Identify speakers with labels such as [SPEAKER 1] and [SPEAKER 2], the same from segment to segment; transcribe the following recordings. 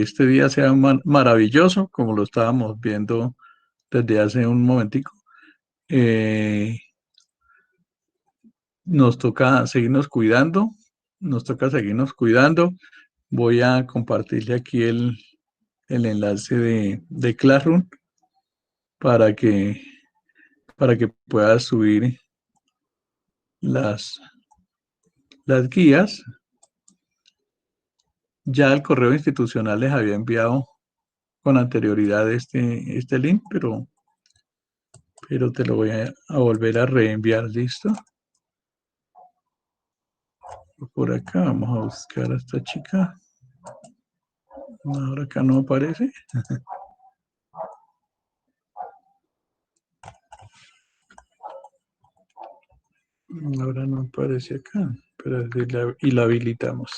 [SPEAKER 1] este día sea maravilloso, como lo estábamos viendo desde hace un momentico. Eh, Nos toca seguirnos cuidando, nos toca seguirnos cuidando. Voy a compartirle aquí el enlace de Classroom para que, para que pueda subir las, las guías. Ya el correo institucional les había enviado con anterioridad este link, pero te lo voy a volver a reenviar, ¿listo? Por acá vamos a buscar a esta chica. Ahora acá no aparece. Ahora no aparece acá, pero y la habilitamos.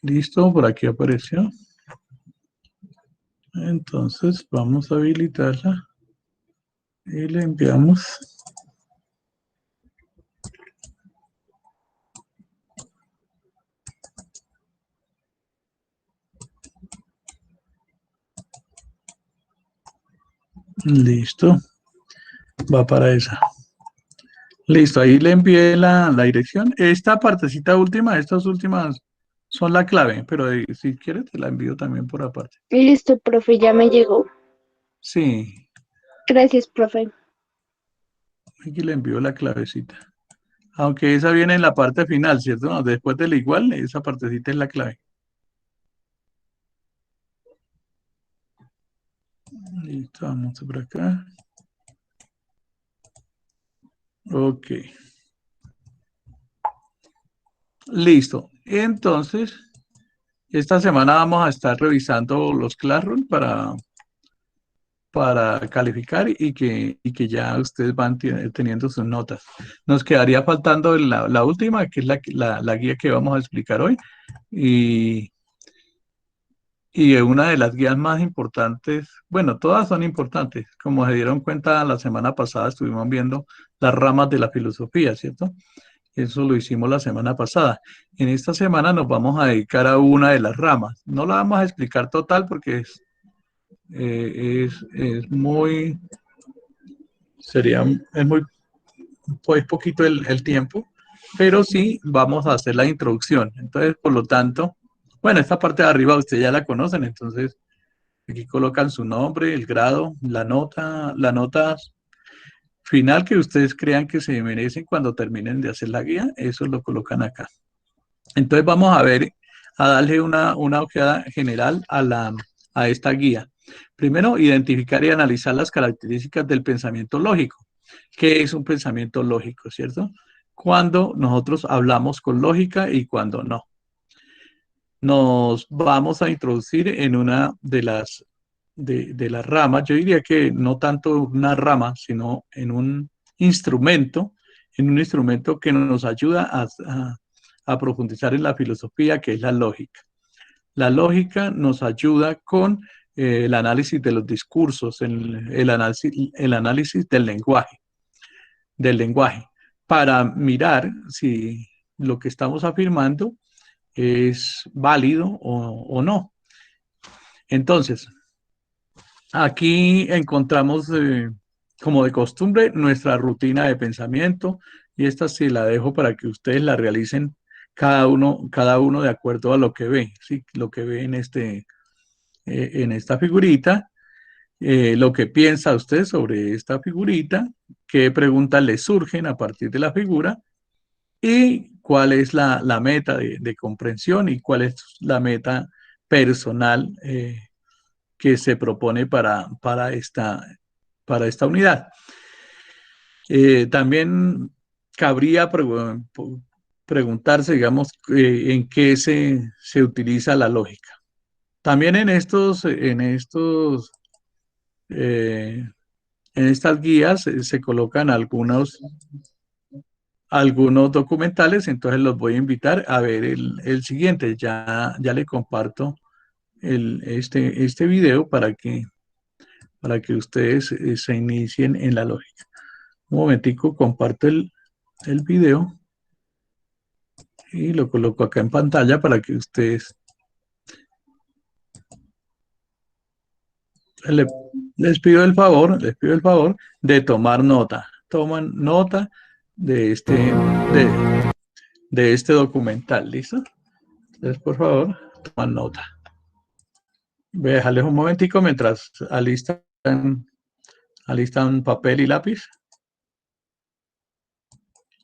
[SPEAKER 1] Listo, por aquí apareció. Entonces vamos a habilitarla y le enviamos. Listo, va para esa. Listo, ahí le envié la dirección. Esta partecita última, estas últimas son la clave, pero si quieres te la envío también por aparte.
[SPEAKER 2] Listo, profe, ya me llegó.
[SPEAKER 1] Sí,
[SPEAKER 2] Gracias, profe.
[SPEAKER 1] aquí le envío la clavecita. Aunque esa viene en la parte final, ¿cierto? No, después del igual, esa partecita es la clave. Listo, vamos por acá. Ok, listo. Entonces, esta semana vamos a estar revisando los Classroom para calificar y que ya ustedes van teniendo sus notas. Nos quedaría faltando la última, que es la guía que vamos a explicar hoy. Y, y una de las guías más importantes, bueno, todas son importantes. Como se dieron cuenta, la semana pasada estuvimos viendo las ramas de la filosofía, ¿cierto? Eso lo hicimos la semana pasada. En esta semana nos vamos a dedicar a una de las ramas. No la vamos a explicar total porque es muy, es muy pues poquito el tiempo, pero sí vamos a hacer la introducción. Entonces, por lo tanto, bueno, esta parte de arriba ustedes ya la conocen, entonces aquí colocan su nombre, el grado, la nota final que ustedes crean que se merecen cuando terminen de hacer la guía, eso lo colocan acá. Entonces vamos a ver, a darle una ojeada general a esta guía. Primero, identificar y analizar las características del pensamiento lógico. ¿Qué es un pensamiento lógico, cierto? Cuando nosotros hablamos con lógica y cuando no. Nos vamos a introducir en una de las ramas, yo diría que no tanto una rama, sino en un instrumento que nos ayuda a profundizar en la filosofía, que es la lógica. La lógica nos ayuda con el análisis de los discursos, el análisis del lenguaje, para mirar si lo que estamos afirmando es válido o no. Entonces, aquí encontramos, como de costumbre, nuestra rutina de pensamiento y esta sí la dejo para que ustedes la realicen cada uno de acuerdo a lo que ve, ¿sí? Lo que ve en esta figurita, lo que piensa usted sobre esta figurita, qué preguntas le surgen a partir de la figura y cuál es la meta de comprensión y cuál es la meta personal que se propone para esta unidad. También cabría preguntarse, digamos, en qué se utiliza la lógica. También eh, en estas guías se colocan algunos documentales, entonces los voy a invitar a ver el siguiente. Ya le comparto este video para que ustedes se inicien en la lógica. Un momentico, comparto el video y lo coloco acá en pantalla para que ustedes les pido el favor de tomar nota. Toman nota de de este documental, ¿listo? Entonces, por favor, toman nota. Voy a dejarles un momentico mientras alistan papel y lápiz.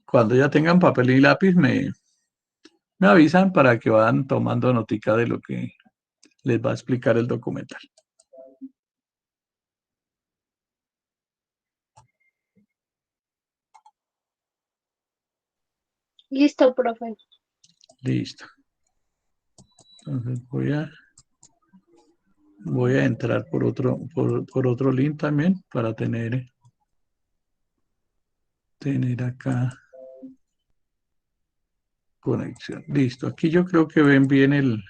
[SPEAKER 1] Cuando ya tengan papel y lápiz, me avisan para que vayan tomando notica de lo que les va a explicar el documental.
[SPEAKER 2] Listo, profe.
[SPEAKER 1] Listo. Entonces voy a entrar por otro link también para tener acá conexión. Listo. Aquí yo creo que ven bien el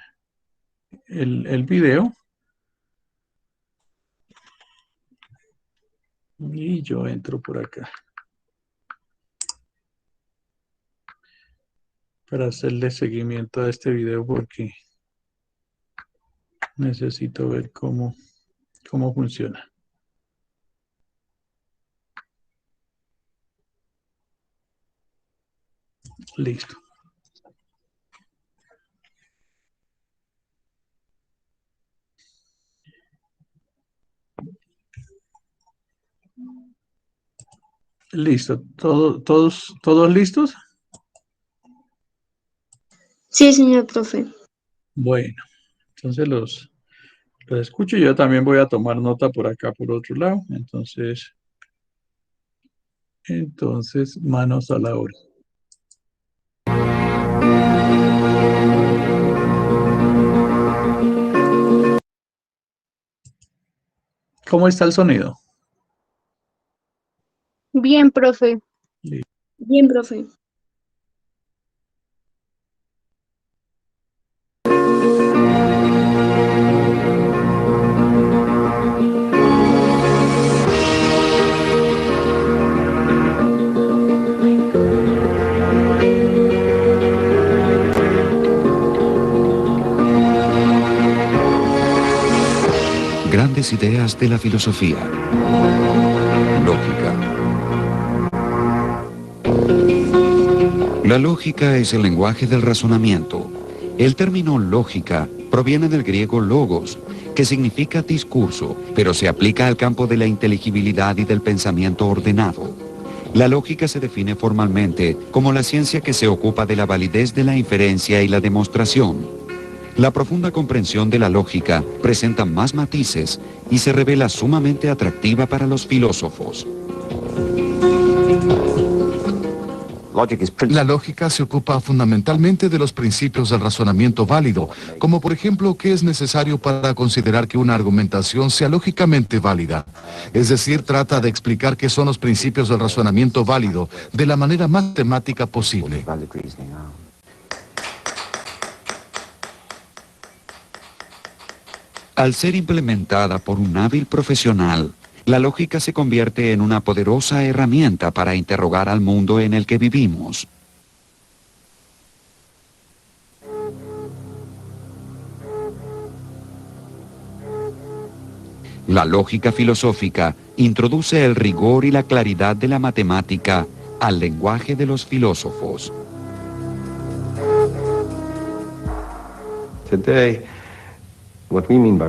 [SPEAKER 1] video. Y yo entro por acá para hacerle seguimiento a este video porque necesito ver cómo funciona. Listo. Listo. ¿Todos listos?
[SPEAKER 2] Sí, señor profe.
[SPEAKER 1] Bueno, entonces los escucho. Yo también voy a tomar nota por acá, por otro lado. Entonces, manos a la obra. ¿Cómo está el sonido?
[SPEAKER 2] Bien, profe.
[SPEAKER 1] Listo.
[SPEAKER 2] Bien, profe.
[SPEAKER 3] Grandes ideas de la filosofía. Lógica. La lógica es el lenguaje del razonamiento. El término lógica proviene del griego logos, que significa discurso, pero se aplica al campo de la inteligibilidad y del pensamiento ordenado. La lógica se define formalmente como la ciencia que se ocupa de la validez de la inferencia y la demostración. La profunda comprensión de la lógica presenta más matices y se revela sumamente atractiva para los filósofos.
[SPEAKER 4] La lógica se ocupa fundamentalmente de los principios del razonamiento válido, como por ejemplo qué es necesario para considerar que una argumentación sea lógicamente válida. Es decir, trata de explicar qué son los principios del razonamiento válido de la manera más temática posible.
[SPEAKER 3] Al ser implementada por un hábil profesional, la lógica se convierte en una poderosa herramienta para interrogar al mundo en el que vivimos. La lógica filosófica introduce el rigor y la claridad de la matemática al lenguaje de los filósofos.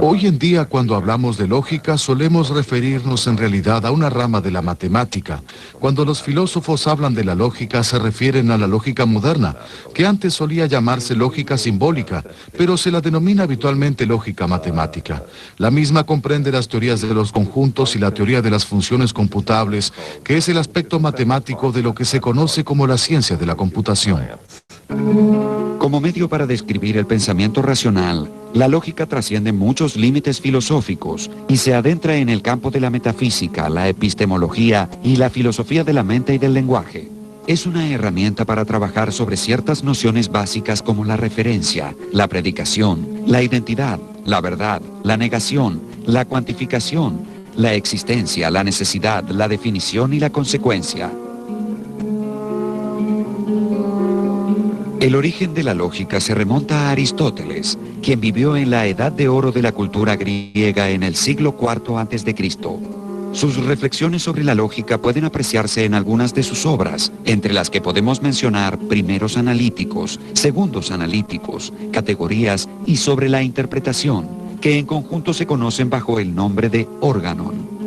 [SPEAKER 4] Hoy en día, cuando hablamos de lógica, solemos referirnos en realidad a una rama de la matemática. Cuando los filósofos hablan de la lógica, se refieren a la lógica moderna, que antes solía llamarse lógica simbólica, pero se la denomina habitualmente lógica matemática. La misma comprende las teorías de los conjuntos y la teoría de las funciones computables, que es el aspecto matemático de lo que se conoce como la ciencia de la computación.
[SPEAKER 3] Como medio para describir el pensamiento racional, la lógica trasciende muchos límites filosóficos y se adentra en el campo de la metafísica, la epistemología y la filosofía de la mente y del lenguaje. Es una herramienta para trabajar sobre ciertas nociones básicas como la referencia, la predicación, la identidad, la verdad, la negación, la cuantificación, la existencia, la necesidad, la definición y la consecuencia. El origen de la lógica se remonta a Aristóteles, quien vivió en la edad de oro de la cultura griega en el siglo IV a.C. Sus reflexiones sobre la lógica pueden apreciarse en algunas de sus obras, entre las que podemos mencionar primeros analíticos, segundos analíticos, categorías y sobre la interpretación, que en conjunto se conocen bajo el nombre de órganon.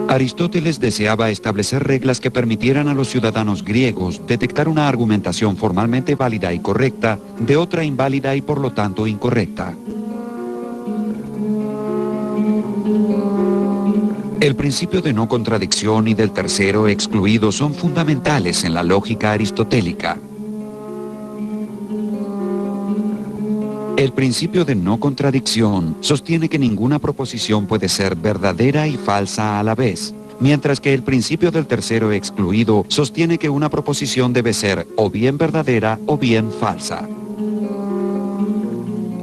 [SPEAKER 3] Aristóteles deseaba establecer reglas que permitieran a los ciudadanos griegos detectar una argumentación formalmente válida y correcta de otra inválida y por lo tanto incorrecta. El principio de no contradicción y del tercero excluido son fundamentales en la lógica aristotélica. El principio de no contradicción sostiene que ninguna proposición puede ser verdadera y falsa a la vez, mientras que el principio del tercero excluido sostiene que una proposición debe ser o bien verdadera o bien falsa.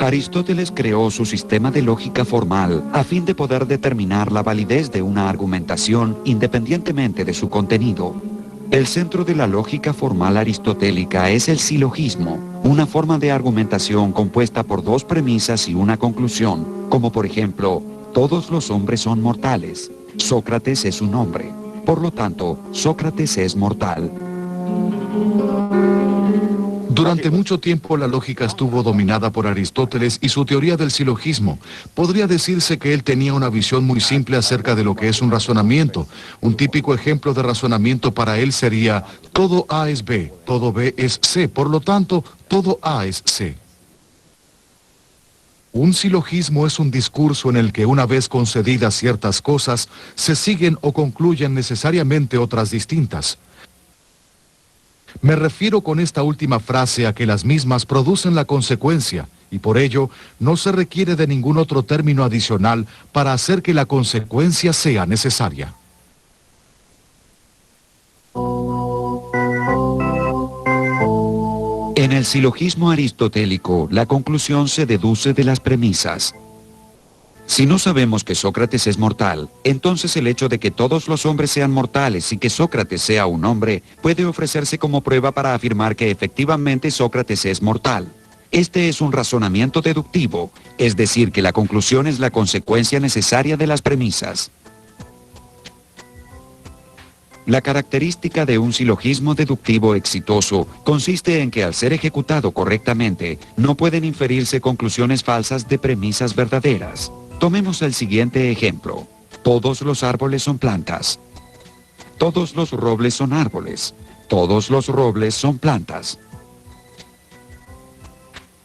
[SPEAKER 3] Aristóteles creó su sistema de lógica formal a fin de poder determinar la validez de una argumentación independientemente de su contenido. El centro de la lógica formal aristotélica es el silogismo, una forma de argumentación compuesta por dos premisas y una conclusión, como por ejemplo, todos los hombres son mortales. Sócrates es un hombre. Por lo tanto, Sócrates es mortal.
[SPEAKER 4] Durante mucho tiempo la lógica estuvo dominada por Aristóteles y su teoría del silogismo. Podría decirse que él tenía una visión muy simple acerca de lo que es un razonamiento. Un típico ejemplo de razonamiento para él sería: todo A es B, todo B es C, por lo tanto, todo A es C. Un silogismo es un discurso en el que, una vez concedidas ciertas cosas, se siguen o concluyen necesariamente otras distintas. Me refiero con esta última frase a que las mismas producen la consecuencia, y por ello no se requiere de ningún otro término adicional para hacer que la consecuencia sea necesaria.
[SPEAKER 3] En el silogismo aristotélico, la conclusión se deduce de las premisas. Si no sabemos que Sócrates es mortal, entonces el hecho de que todos los hombres sean mortales y que Sócrates sea un hombre puede ofrecerse como prueba para afirmar que efectivamente Sócrates es mortal. Este es un razonamiento deductivo, es decir, que la conclusión es la consecuencia necesaria de las premisas. La característica de un silogismo deductivo exitoso consiste en que al ser ejecutado correctamente, no pueden inferirse conclusiones falsas de premisas verdaderas. Tomemos el siguiente ejemplo. Todos los árboles son plantas. Todos los robles son árboles. Todos los robles son plantas.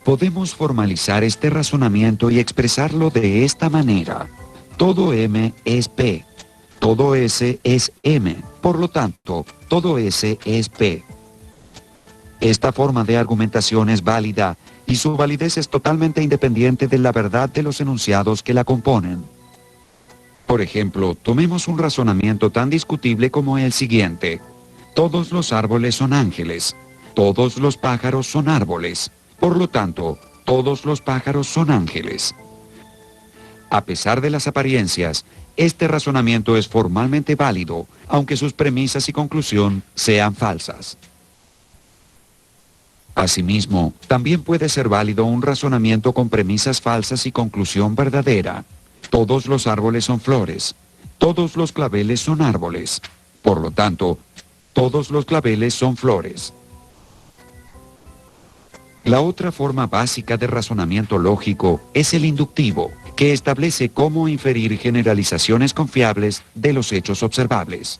[SPEAKER 3] Podemos formalizar este razonamiento y expresarlo de esta manera. Todo M es P. Todo S es M. Por lo tanto, todo S es P. Esta forma de argumentación es válida y su validez es totalmente independiente de la verdad de los enunciados que la componen. Por ejemplo, tomemos un razonamiento tan discutible como el siguiente. Todos los árboles son ángeles. Todos los pájaros son árboles. Por lo tanto, todos los pájaros son ángeles. A pesar de las apariencias, este razonamiento es formalmente válido, aunque sus premisas y conclusión sean falsas. Asimismo, también puede ser válido un razonamiento con premisas falsas y conclusión verdadera. Todos los árboles son flores. Todos los claveles son árboles. Por lo tanto, todos los claveles son flores. La otra forma básica de razonamiento lógico es el inductivo, que establece cómo inferir generalizaciones confiables de los hechos observables.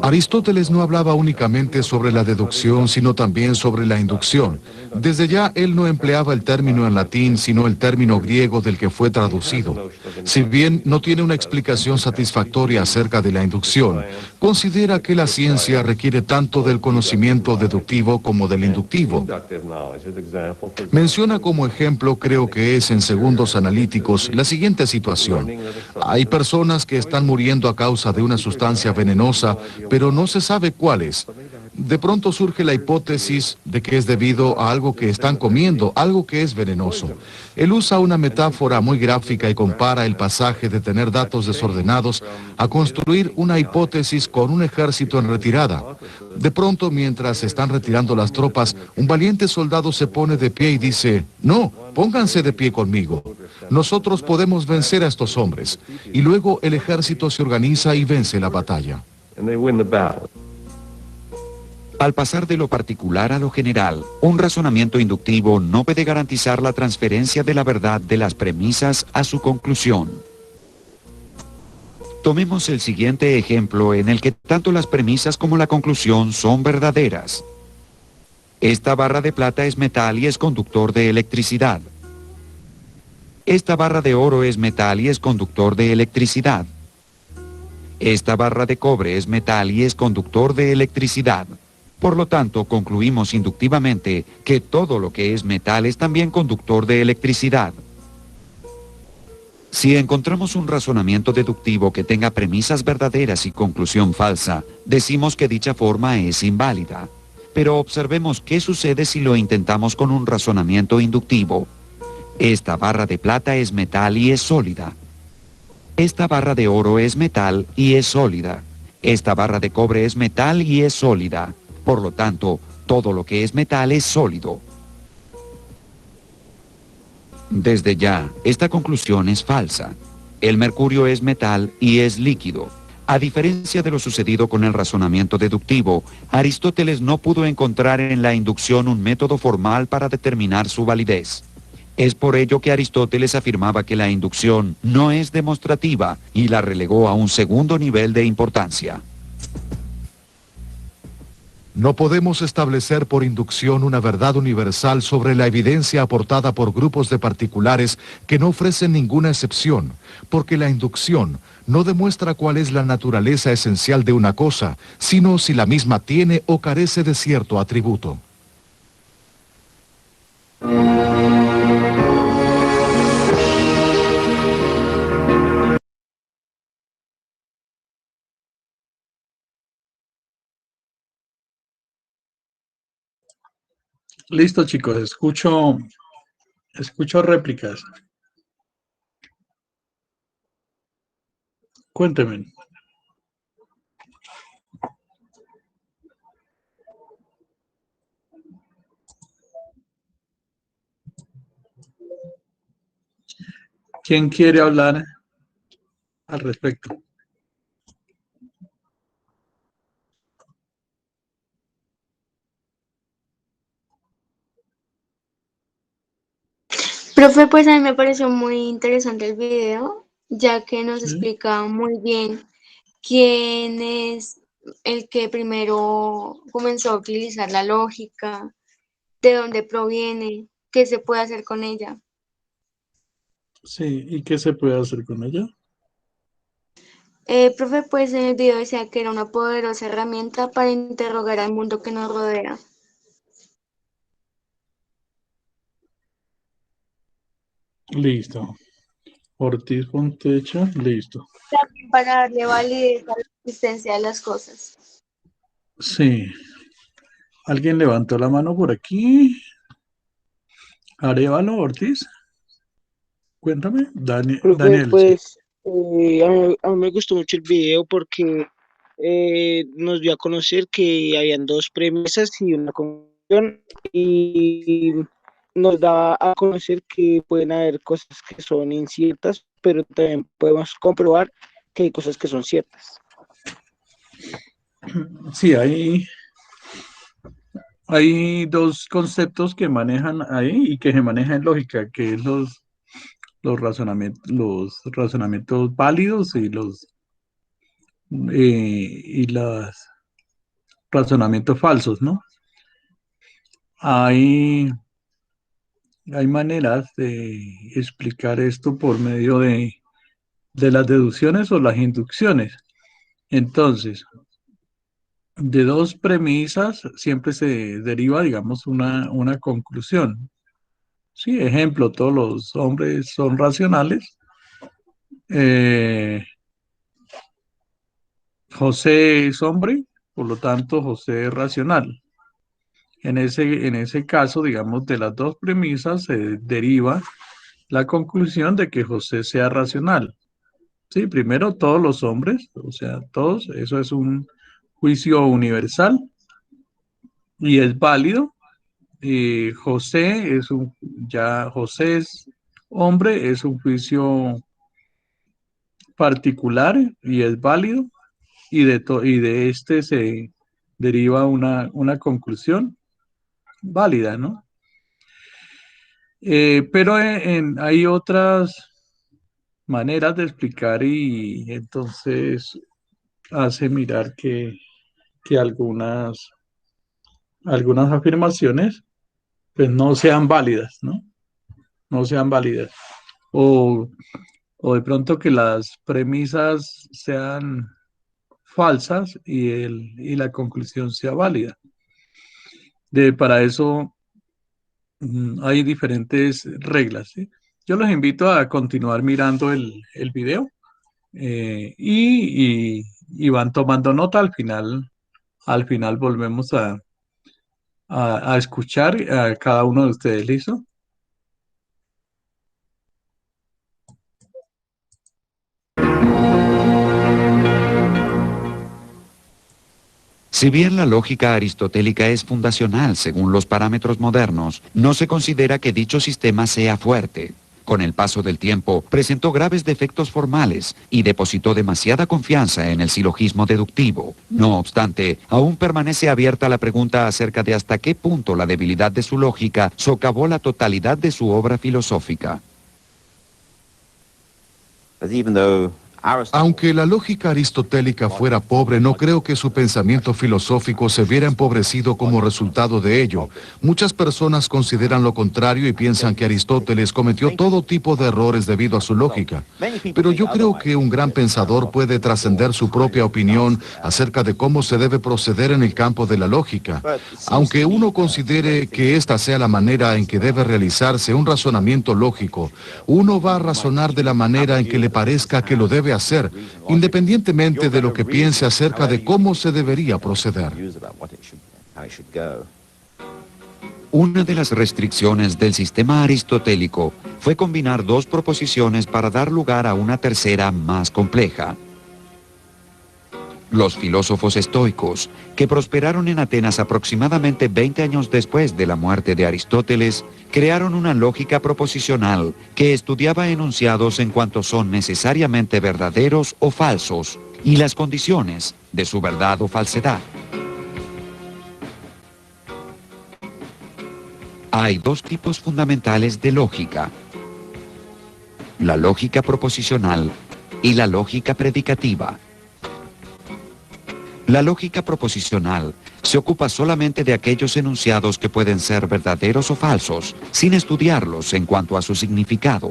[SPEAKER 4] Aristóteles no hablaba únicamente sobre la deducción, sino también sobre la inducción. Desde ya, él no empleaba el término en latín, sino el término griego del que fue traducido. Si bien no tiene una explicación satisfactoria acerca de la inducción, considera que la ciencia requiere tanto del conocimiento deductivo como del inductivo. Menciona como ejemplo, creo que es en Segundos Analíticos, la siguiente situación. Hay personas que están muriendo a causa de una sustancia venenosa cosa, pero no se sabe cuál es. De pronto surge la hipótesis de que es debido a algo que están comiendo, algo que es venenoso. Él usa una metáfora muy gráfica y compara el pasaje de tener datos desordenados a construir una hipótesis con un ejército en retirada. De pronto, mientras se están retirando las tropas, un valiente soldado se pone de pie y dice: no, pónganse de pie conmigo. Nosotros podemos vencer a estos hombres. Y luego el ejército se organiza y vence la batalla.
[SPEAKER 3] Al pasar de lo particular a lo general, un razonamiento inductivo no puede garantizar la transferencia de la verdad de las premisas a su conclusión. Tomemos el siguiente ejemplo en el que tanto las premisas como la conclusión son verdaderas. Esta barra de plata es metal y es conductor de electricidad. Esta barra de oro es metal y es conductor de electricidad. Esta barra de cobre es metal y es conductor de electricidad. Por lo tanto, concluimos inductivamente que todo lo que es metal es también conductor de electricidad. Si encontramos un razonamiento deductivo que tenga premisas verdaderas y conclusión falsa, decimos que dicha forma es inválida. Pero observemos qué sucede si lo intentamos con un razonamiento inductivo. Esta barra de plata es metal y es sólida. Esta barra de oro es metal y es sólida. Esta barra de cobre es metal y es sólida. Por lo tanto, todo lo que es metal es sólido. Desde ya, esta conclusión es falsa. El mercurio es metal y es líquido. A diferencia de lo sucedido con el razonamiento deductivo, Aristóteles no pudo encontrar en la inducción un método formal para determinar su validez. Es por ello que Aristóteles afirmaba que la inducción no es demostrativa y la relegó a un segundo nivel de importancia.
[SPEAKER 4] No podemos establecer por inducción una verdad universal sobre la evidencia aportada por grupos de particulares que no ofrecen ninguna excepción, porque la inducción no demuestra cuál es la naturaleza esencial de una cosa, sino si la misma tiene o carece de cierto atributo.
[SPEAKER 1] Listo, chicos, escucho réplicas. Cuéntenme. ¿Quién quiere hablar al respecto?
[SPEAKER 2] Profe, pues a mí me pareció muy interesante el video, ya que nos
[SPEAKER 1] ¿Sí?
[SPEAKER 2] explica muy bien quién es el que primero comenzó a utilizar la lógica, de dónde proviene, qué se puede hacer con ella.
[SPEAKER 1] Sí, ¿y qué se puede hacer con ella?
[SPEAKER 2] Profe, pues en el video decía que era una poderosa herramienta para interrogar al mundo que nos rodea.
[SPEAKER 1] Listo. Ortiz Fontecha, listo.
[SPEAKER 2] Para darle validez a la existencia de las cosas.
[SPEAKER 1] Sí. ¿Alguien levantó la mano por aquí? Arevalo Ortiz. Cuéntame.
[SPEAKER 5] Profe,
[SPEAKER 1] Daniel, sí.
[SPEAKER 5] pues a mí me gustó mucho el video porque nos dio a conocer que habían dos premisas y una conclusión y nos da a conocer que pueden haber cosas que son inciertas, pero también podemos comprobar que hay cosas que son ciertas.
[SPEAKER 1] Sí, hay dos conceptos que manejan ahí y que se manejan en lógica, que es los razonamientos válidos y los razonamientos falsos, ¿no? Hay, hay maneras de explicar esto por medio de las deducciones o las inducciones. Entonces, de dos premisas siempre se deriva, digamos, una conclusión. Sí, ejemplo, todos los hombres son racionales. José es hombre, por lo tanto José es racional. En ese caso, digamos, de las dos premisas se deriva la conclusión de que José sea racional. Sí, primero todos los hombres, o sea, todos, eso es un juicio universal y es válido. José es hombre, es un juicio particular y es válido y de este se deriva una conclusión válida, ¿no? Pero hay otras maneras de explicar y entonces hace mirar que algunas afirmaciones pues no sean válidas, ¿no? No sean válidas. O, o de pronto que las premisas sean falsas y la conclusión sea válida. Para eso hay diferentes reglas, ¿sí? Yo los invito a continuar mirando el video y van tomando nota. Al final volvemos a escuchar a cada uno de ustedes, ¿listo?
[SPEAKER 3] Si bien la lógica aristotélica es fundacional según los parámetros modernos, no se considera que dicho sistema sea fuerte. Con el paso del tiempo, presentó graves defectos formales y depositó demasiada confianza en el silogismo deductivo. No obstante, aún permanece abierta la pregunta acerca de hasta qué punto la debilidad de su lógica socavó la totalidad de su obra filosófica.
[SPEAKER 4] Aunque la lógica aristotélica fuera pobre, no creo que su pensamiento filosófico se viera empobrecido como resultado de ello. Muchas personas consideran lo contrario y piensan que Aristóteles cometió todo tipo de errores debido a su lógica. Pero yo creo que un gran pensador puede trascender su propia opinión acerca de cómo se debe proceder en el campo de la lógica. Aunque uno considere que esta sea la manera en que debe realizarse un razonamiento lógico, uno va a razonar de la manera en que le parezca que lo debe hacer, independientemente de lo que piense acerca de cómo se debería proceder.
[SPEAKER 3] Una de las restricciones del sistema aristotélico fue combinar dos proposiciones para dar lugar a una tercera más compleja. Los filósofos estoicos, que prosperaron en Atenas aproximadamente 20 años después de la muerte de Aristóteles, crearon una lógica proposicional que estudiaba enunciados en cuanto son necesariamente verdaderos o falsos y las condiciones de su verdad o falsedad. Hay dos tipos fundamentales de lógica: la lógica proposicional y la lógica predicativa. La lógica proposicional se ocupa solamente de aquellos enunciados que pueden ser verdaderos o falsos, sin estudiarlos en cuanto a su significado.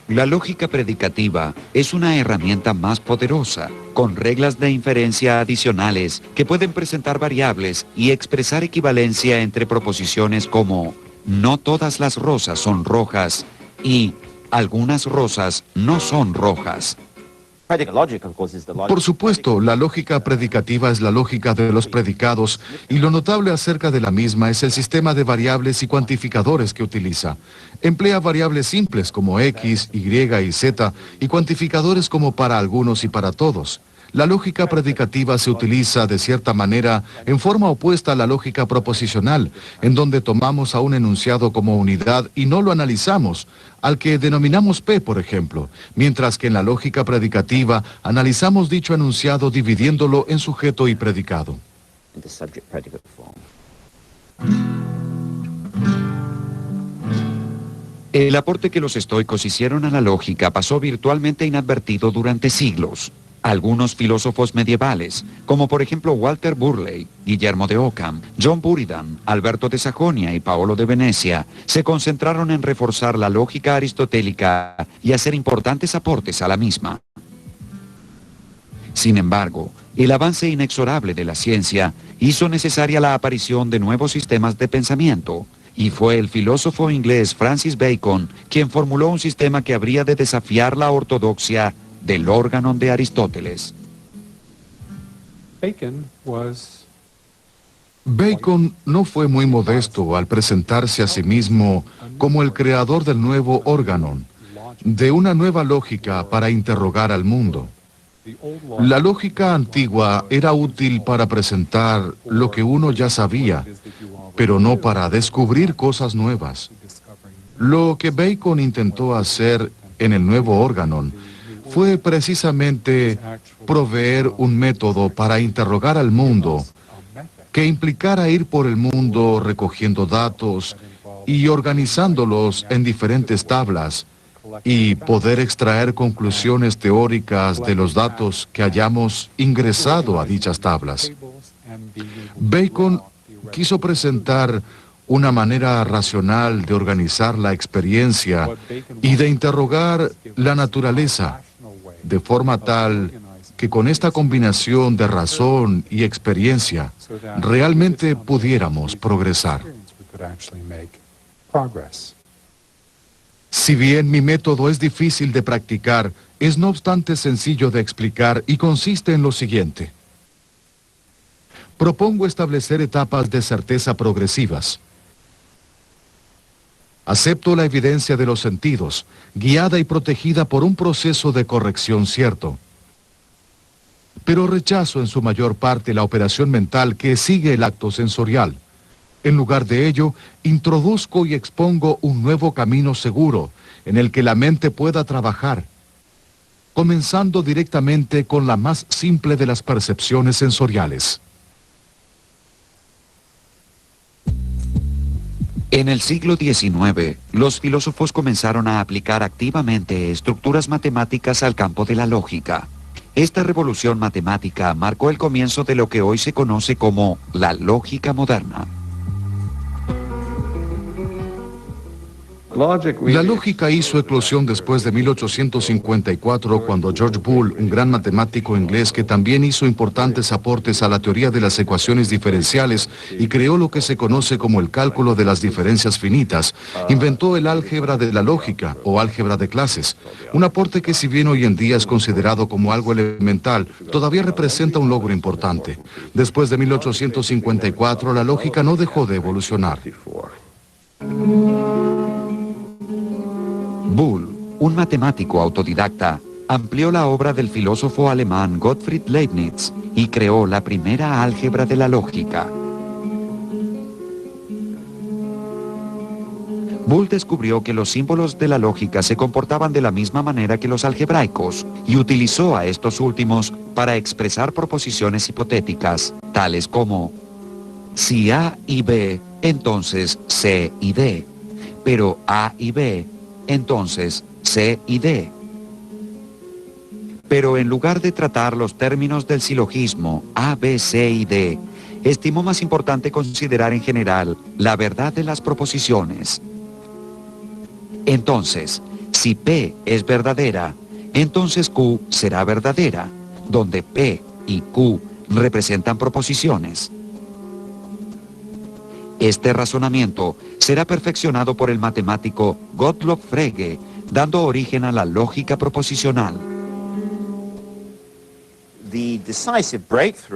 [SPEAKER 3] La lógica predicativa es una herramienta más poderosa, con reglas de inferencia adicionales que pueden presentar variables y expresar equivalencia entre proposiciones como no todas las rosas son rojas y algunas rosas no son rojas.
[SPEAKER 4] Por supuesto, la lógica predicativa es la lógica de los predicados y lo notable acerca de la misma es el sistema de variables y cuantificadores que utiliza. Emplea variables simples como X, Y y Z y cuantificadores como para algunos y para todos. La lógica predicativa se utiliza de cierta manera en forma opuesta a la lógica proposicional, en donde tomamos a un enunciado como unidad y no lo analizamos, al que denominamos P, por ejemplo, mientras que en la lógica predicativa analizamos dicho enunciado dividiéndolo en sujeto y predicado.
[SPEAKER 3] El aporte que los estoicos hicieron a la lógica pasó virtualmente inadvertido durante siglos. Algunos filósofos medievales, como por ejemplo Walter Burley, Guillermo de Ockham, John Buridan, Alberto de Sajonia y Paolo de Venecia, se concentraron en reforzar la lógica aristotélica y hacer importantes aportes a la misma. Sin embargo, el avance inexorable de la ciencia hizo necesaria la aparición de nuevos sistemas de pensamiento, y fue el filósofo inglés Francis Bacon quien formuló un sistema que habría de desafiar la ortodoxia del órganon de Aristóteles.
[SPEAKER 4] Bacon no fue muy modesto al presentarse a sí mismo como el creador del nuevo órganon, de una nueva lógica para interrogar al mundo. La lógica antigua era útil para presentar lo que uno ya sabía, pero no para descubrir cosas nuevas. Lo que Bacon intentó hacer en el nuevo órganon fue precisamente proveer un método para interrogar al mundo que implicara ir por el mundo recogiendo datos y organizándolos en diferentes tablas y poder extraer conclusiones teóricas de los datos que hayamos ingresado a dichas tablas. Bacon quiso presentar una manera racional de organizar la experiencia y de interrogar la naturaleza, de forma tal que con esta combinación de razón y experiencia realmente pudiéramos progresar. Si bien mi método es difícil de practicar, es no obstante sencillo de explicar y consiste en lo siguiente. Propongo establecer etapas de certeza progresivas. Acepto la evidencia de los sentidos, guiada y protegida por un proceso de corrección cierto. Pero rechazo en su mayor parte la operación mental que sigue el acto sensorial. En lugar de ello, introduzco y expongo un nuevo camino seguro en el que la mente pueda trabajar, comenzando directamente con la más simple de las percepciones sensoriales.
[SPEAKER 3] En el siglo XIX, los filósofos comenzaron a aplicar activamente estructuras matemáticas al campo de la lógica. Esta revolución matemática marcó el comienzo de lo que hoy se conoce como la lógica moderna.
[SPEAKER 4] La lógica hizo eclosión después de 1854, cuando George Boole, un gran matemático inglés que también hizo importantes aportes a la teoría de las ecuaciones diferenciales y creó lo que se conoce como el cálculo de las diferencias finitas, inventó el álgebra de la lógica o álgebra de clases, un aporte que, si bien hoy en día es considerado como algo elemental, todavía representa un logro importante. Después de 1854, la lógica no dejó de evolucionar.
[SPEAKER 3] Boole, un matemático autodidacta, amplió la obra del filósofo alemán Gottfried Leibniz y creó la primera álgebra de la lógica. Boole descubrió que los símbolos de la lógica se comportaban de la misma manera que los algebraicos y utilizó a estos últimos para expresar proposiciones hipotéticas, tales como: si A y B, entonces C y D, pero A y B, entonces C y D. Pero en lugar de tratar los términos del silogismo A, B, C y D, estimó más importante considerar en general la verdad de las proposiciones. Entonces, si P es verdadera, entonces Q será verdadera, donde P y Q representan proposiciones. Este razonamiento será perfeccionado por el matemático Gottlob Frege, dando origen a la lógica proposicional.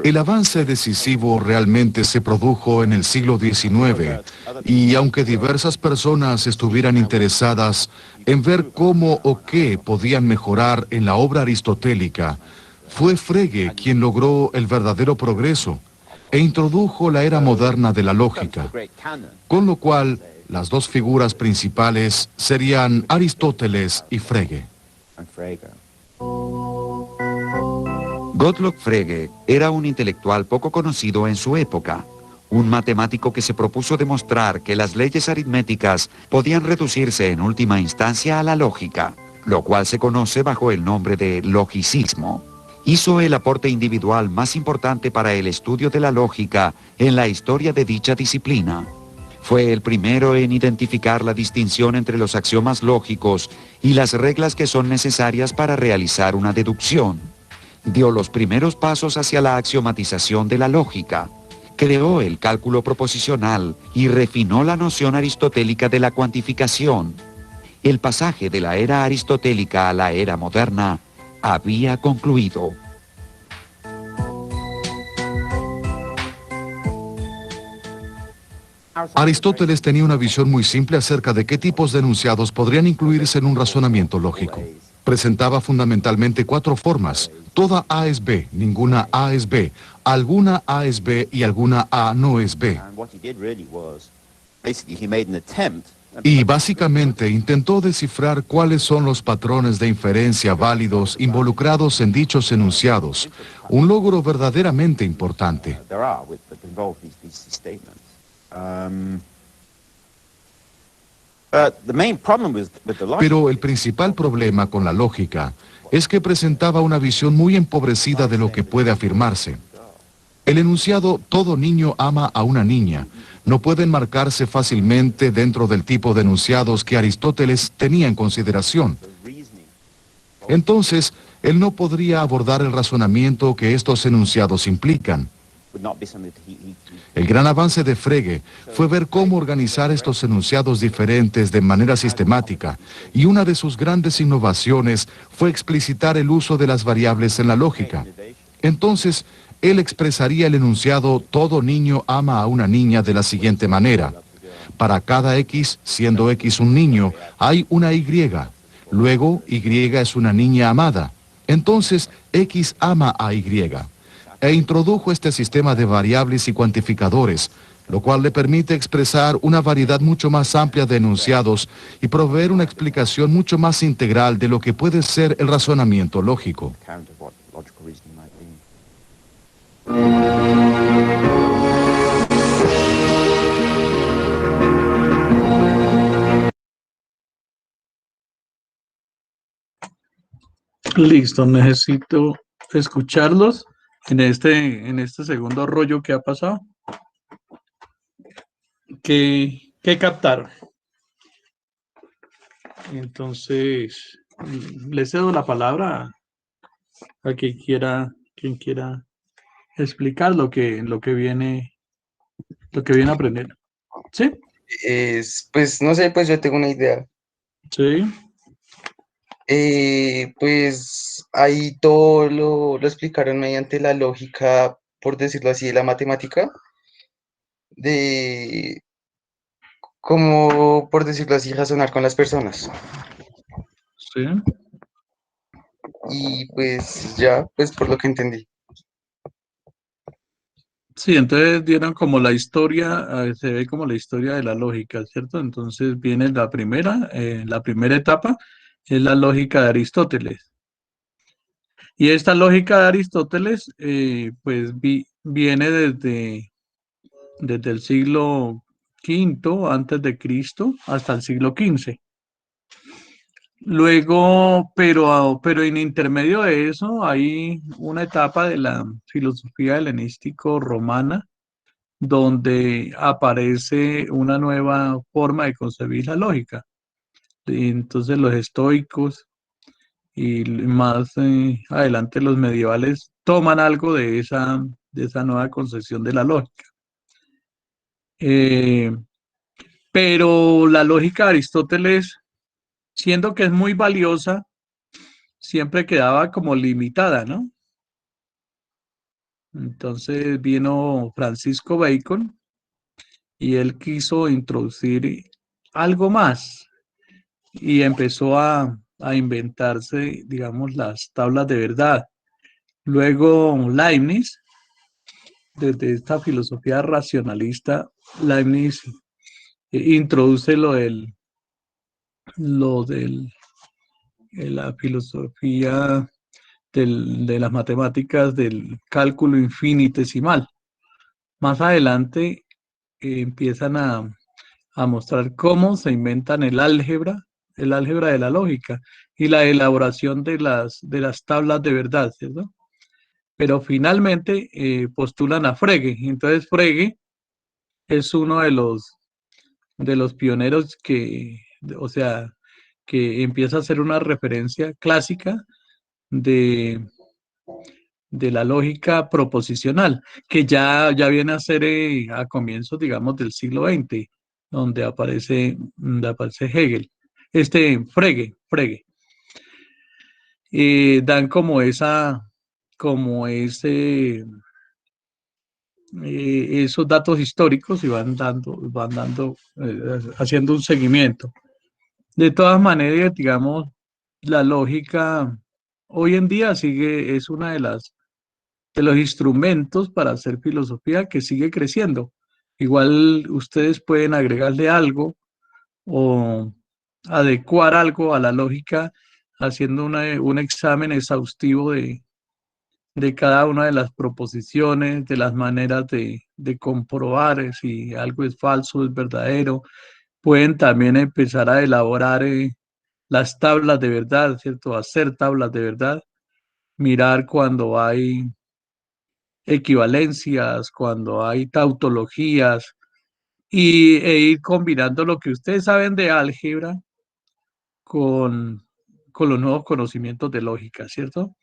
[SPEAKER 4] El avance decisivo realmente se produjo en el siglo XIX, y aunque diversas personas estuvieran interesadas en ver cómo o qué podían mejorar en la obra aristotélica, fue Frege quien logró el verdadero progreso e introdujo la era moderna de la lógica, con lo cual las dos figuras principales serían Aristóteles y Frege.
[SPEAKER 3] Gottlob Frege era un intelectual poco conocido en su época, un matemático que se propuso demostrar que las leyes aritméticas podían reducirse en última instancia a la lógica, lo cual se conoce bajo el nombre de logicismo. Hizo el aporte individual más importante para el estudio de la lógica en la historia de dicha disciplina. Fue el primero en identificar la distinción entre los axiomas lógicos y las reglas que son necesarias para realizar una deducción. Dio los primeros pasos hacia la axiomatización de la lógica. Creó el cálculo proposicional y refinó la noción aristotélica de la cuantificación. El pasaje de la era aristotélica a la era moderna había concluido.
[SPEAKER 4] Aristóteles tenía una visión muy simple acerca de qué tipos de enunciados podrían incluirse en un razonamiento lógico. Presentaba fundamentalmente 4 formas. Toda A es B, ninguna A es B, alguna A es B y alguna A no es B. Y básicamente intentó descifrar cuáles son los patrones de inferencia válidos involucrados en dichos enunciados, un logro verdaderamente importante. Pero el principal problema con la lógica es que presentaba una visión muy empobrecida de lo que puede afirmarse. El enunciado "todo niño ama a una niña" no puede enmarcarse fácilmente dentro del tipo de enunciados que Aristóteles tenía en consideración. Entonces, él no podría abordar el razonamiento que estos enunciados implican. El gran avance de Frege fue ver cómo organizar estos enunciados diferentes de manera sistemática, y una de sus grandes innovaciones fue explicitar el uso de las variables en la lógica. Entonces, él expresaría el enunciado "todo niño ama a una niña" de la siguiente manera. Para cada X, siendo X un niño, hay una Y. Luego, Y es una niña amada. Entonces, X ama a Y. E introdujo este sistema de variables y cuantificadores, lo cual le permite expresar una variedad mucho más amplia de enunciados y proveer una explicación mucho más integral de lo que puede ser el razonamiento lógico.
[SPEAKER 1] Listo, necesito escucharlos en este segundo rollo que ha pasado. ¿Qué captaron? Entonces, le cedo la palabra a quien quiera explicar lo que viene a aprender. ¿Sí?
[SPEAKER 6] Pues no sé, pues yo tengo una idea.
[SPEAKER 1] Sí.
[SPEAKER 6] Pues ahí todo lo explicaron mediante la lógica, por decirlo así, de la matemática, de cómo, por decirlo así, razonar con las personas.
[SPEAKER 1] Sí.
[SPEAKER 6] Y pues ya, pues por lo que entendí.
[SPEAKER 1] Sí, entonces dieron como la historia, se ve como la historia de la lógica, ¿cierto? Entonces viene la primera etapa es la lógica de Aristóteles. Y esta lógica de Aristóteles, pues viene desde el siglo V antes de Cristo hasta el siglo XV. Luego, pero en intermedio de eso hay una etapa de la filosofía helenístico romana donde aparece una nueva forma de concebir la lógica. Y entonces los estoicos y más adelante los medievales toman algo de esa nueva concepción de la lógica. Pero la lógica de Aristóteles, siendo que es muy valiosa, siempre quedaba como limitada, ¿no? Entonces vino Francisco Bacon y él quiso introducir algo más y empezó a inventarse, digamos, las tablas de verdad. Luego Leibniz, desde esta filosofía racionalista, Leibniz introduce lo del la filosofía de las matemáticas del cálculo infinitesimal. Más adelante empiezan a mostrar cómo se inventan el álgebra de la lógica y la elaboración de las tablas de verdad, ¿cierto? Pero finalmente postulan a Frege. Entonces Frege es uno de los pioneros o sea, que empieza a hacer una referencia clásica de, de la lógica proposicional, que ya viene a ser a comienzos, digamos, del siglo XX, donde aparece Hegel, Frege. Dan como ese esos datos históricos y haciendo un seguimiento. De todas maneras, digamos, la lógica hoy en día es una de los instrumentos para hacer filosofía que sigue creciendo. Igual ustedes pueden agregarle algo o adecuar algo a la lógica haciendo un examen exhaustivo de cada una de las proposiciones, de las maneras de comprobar si algo es falso, es verdadero. Pueden también empezar a elaborar las tablas de verdad, ¿cierto? Hacer tablas de verdad, mirar cuando hay equivalencias, cuando hay tautologías e ir combinando lo que ustedes saben de álgebra con, con los nuevos conocimientos de lógica, ¿cierto?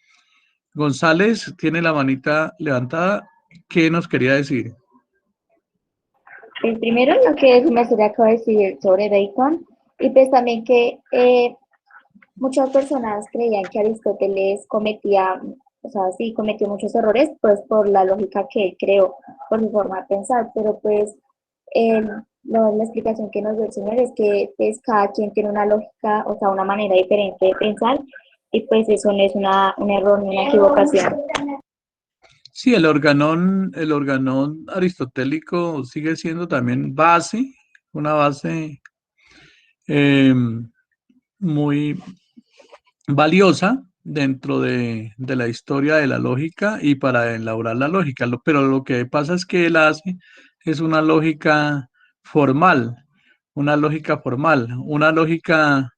[SPEAKER 1] González tiene la manita levantada. ¿Qué nos quería decir?
[SPEAKER 7] Primero, lo que me acaba de decir sobre Bacon, y pues también que muchas personas creían que Aristóteles cometía, o sea, sí, cometió muchos errores, pues por la lógica que él creó, por su forma de pensar, pero pues la explicación que nos dio el señor es que pues cada quien tiene una lógica, o sea, una manera diferente de pensar, y pues eso no es un error ni una equivocación.
[SPEAKER 1] Sí, el organón aristotélico sigue siendo también una base muy valiosa dentro de la historia de la lógica y para elaborar la lógica. Pero lo que pasa es que él hace es una lógica formal, una lógica formal, una lógica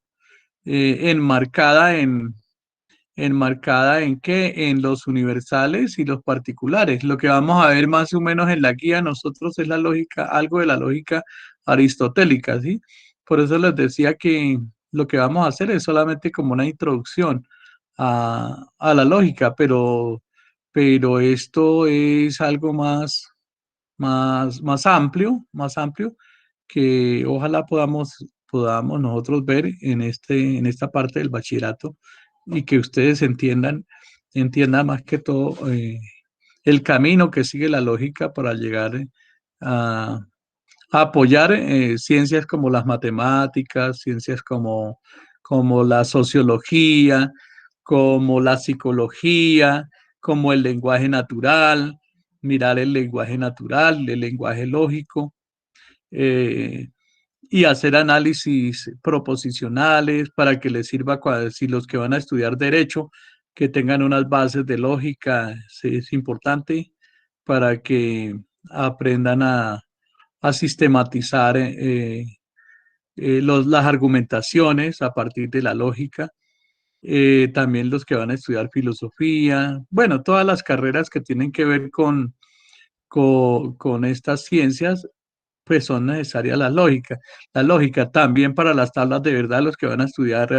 [SPEAKER 1] enmarcada en qué, en los universales y los particulares. Lo que vamos a ver más o menos en la guía nosotros es la lógica, algo de la lógica aristotélica, ¿sí? Por eso les decía que lo que vamos a hacer es solamente como una introducción a la lógica, pero esto es algo más amplio que ojalá podamos nosotros ver en esta parte del bachillerato y que ustedes entiendan más que todo el camino que sigue la lógica para llegar a apoyar ciencias como las matemáticas, ciencias como la sociología, como la psicología, como el lenguaje natural, mirar el lenguaje natural, el lenguaje lógico, eh, y hacer análisis proposicionales para que les sirva si los que van a estudiar derecho, que tengan unas bases de lógica, sí, es importante para que aprendan a sistematizar las argumentaciones a partir de la lógica. También los que van a estudiar filosofía, bueno, todas las carreras que tienen que ver con estas ciencias, pues son necesarias la lógica. La lógica también para las tablas de verdad, los que van a estudiar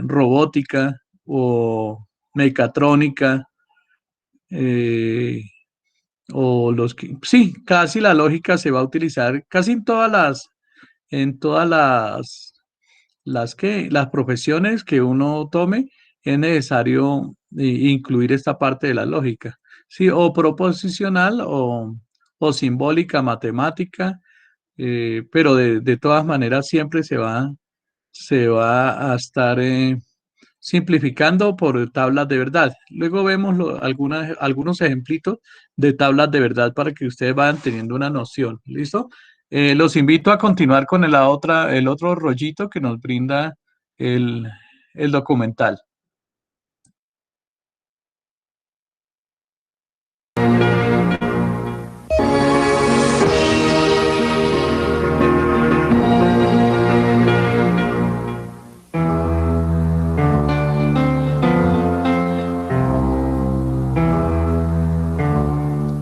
[SPEAKER 1] robótica o mecatrónica, eh, o los que, sí, casi la lógica se va a utilizar casi en todas las profesiones que uno tome, es necesario incluir esta parte de la lógica, sí, o proposicional o simbólica, matemática, pero de todas maneras siempre se va a estar simplificando por tablas de verdad. Luego vemos algunos ejemplitos de tablas de verdad para que ustedes vayan teniendo una noción. ¿Listo? Los invito a continuar con el otro rollito que nos brinda el, el documental.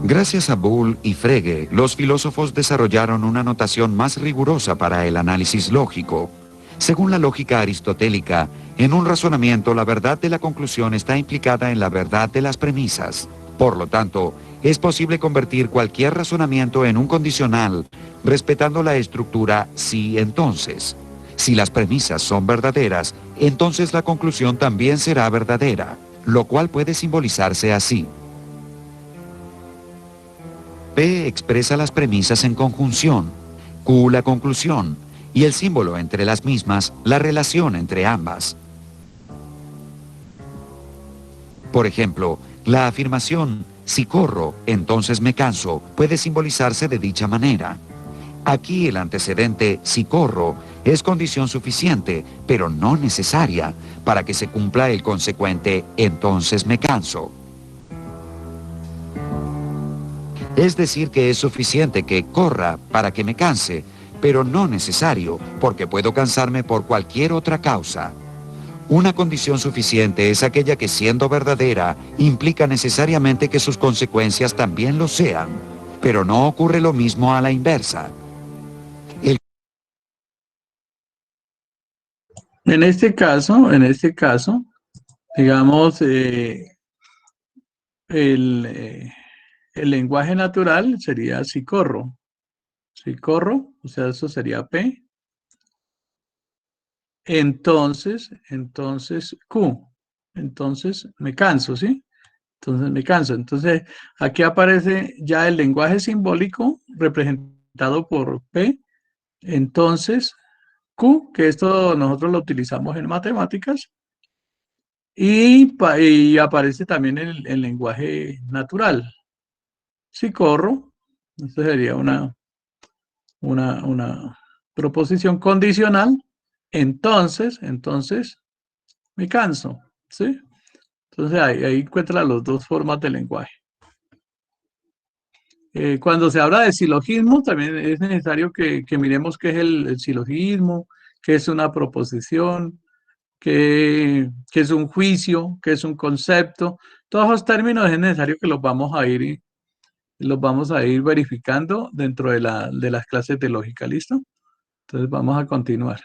[SPEAKER 3] Gracias a Boole y Frege, los filósofos desarrollaron una notación más rigurosa para el análisis lógico. Según la lógica aristotélica, en un razonamiento la verdad de la conclusión está implicada en la verdad de las premisas. Por lo tanto, es posible convertir cualquier razonamiento en un condicional, respetando la estructura sí-entonces. Si las premisas son verdaderas, entonces la conclusión también será verdadera, lo cual puede simbolizarse así. P expresa las premisas en conjunción, Q la conclusión y el símbolo entre las mismas la relación entre ambas. Por ejemplo, la afirmación si corro, entonces me canso puede simbolizarse de dicha manera. Aquí el antecedente si corro es condición suficiente, pero no necesaria, para que se cumpla el consecuente entonces me canso. Es decir, que es suficiente que corra para que me canse, pero no necesario, porque puedo cansarme por cualquier otra causa. Una condición suficiente es aquella que, siendo verdadera, implica necesariamente que sus consecuencias también lo sean, pero no ocurre lo mismo a la inversa.
[SPEAKER 1] En este caso, digamos, el lenguaje natural sería si corro, o sea, eso sería P. Entonces Q, entonces me canso, ¿sí? Entonces me canso. Entonces aquí aparece ya el lenguaje simbólico representado por P. Entonces Q, que esto nosotros lo utilizamos en matemáticas, y aparece también el lenguaje natural. Si corro, esto sería una proposición condicional, entonces me canso, ¿sí? Entonces ahí encuentra las dos formas de lenguaje. Cuando se habla de silogismo, también es necesario que miremos qué es el silogismo, qué es una proposición, qué es un juicio, qué es un concepto. Todos esos términos es necesario que los vamos a ir verificando dentro de las clases de lógica, ¿listo? Entonces vamos a continuar.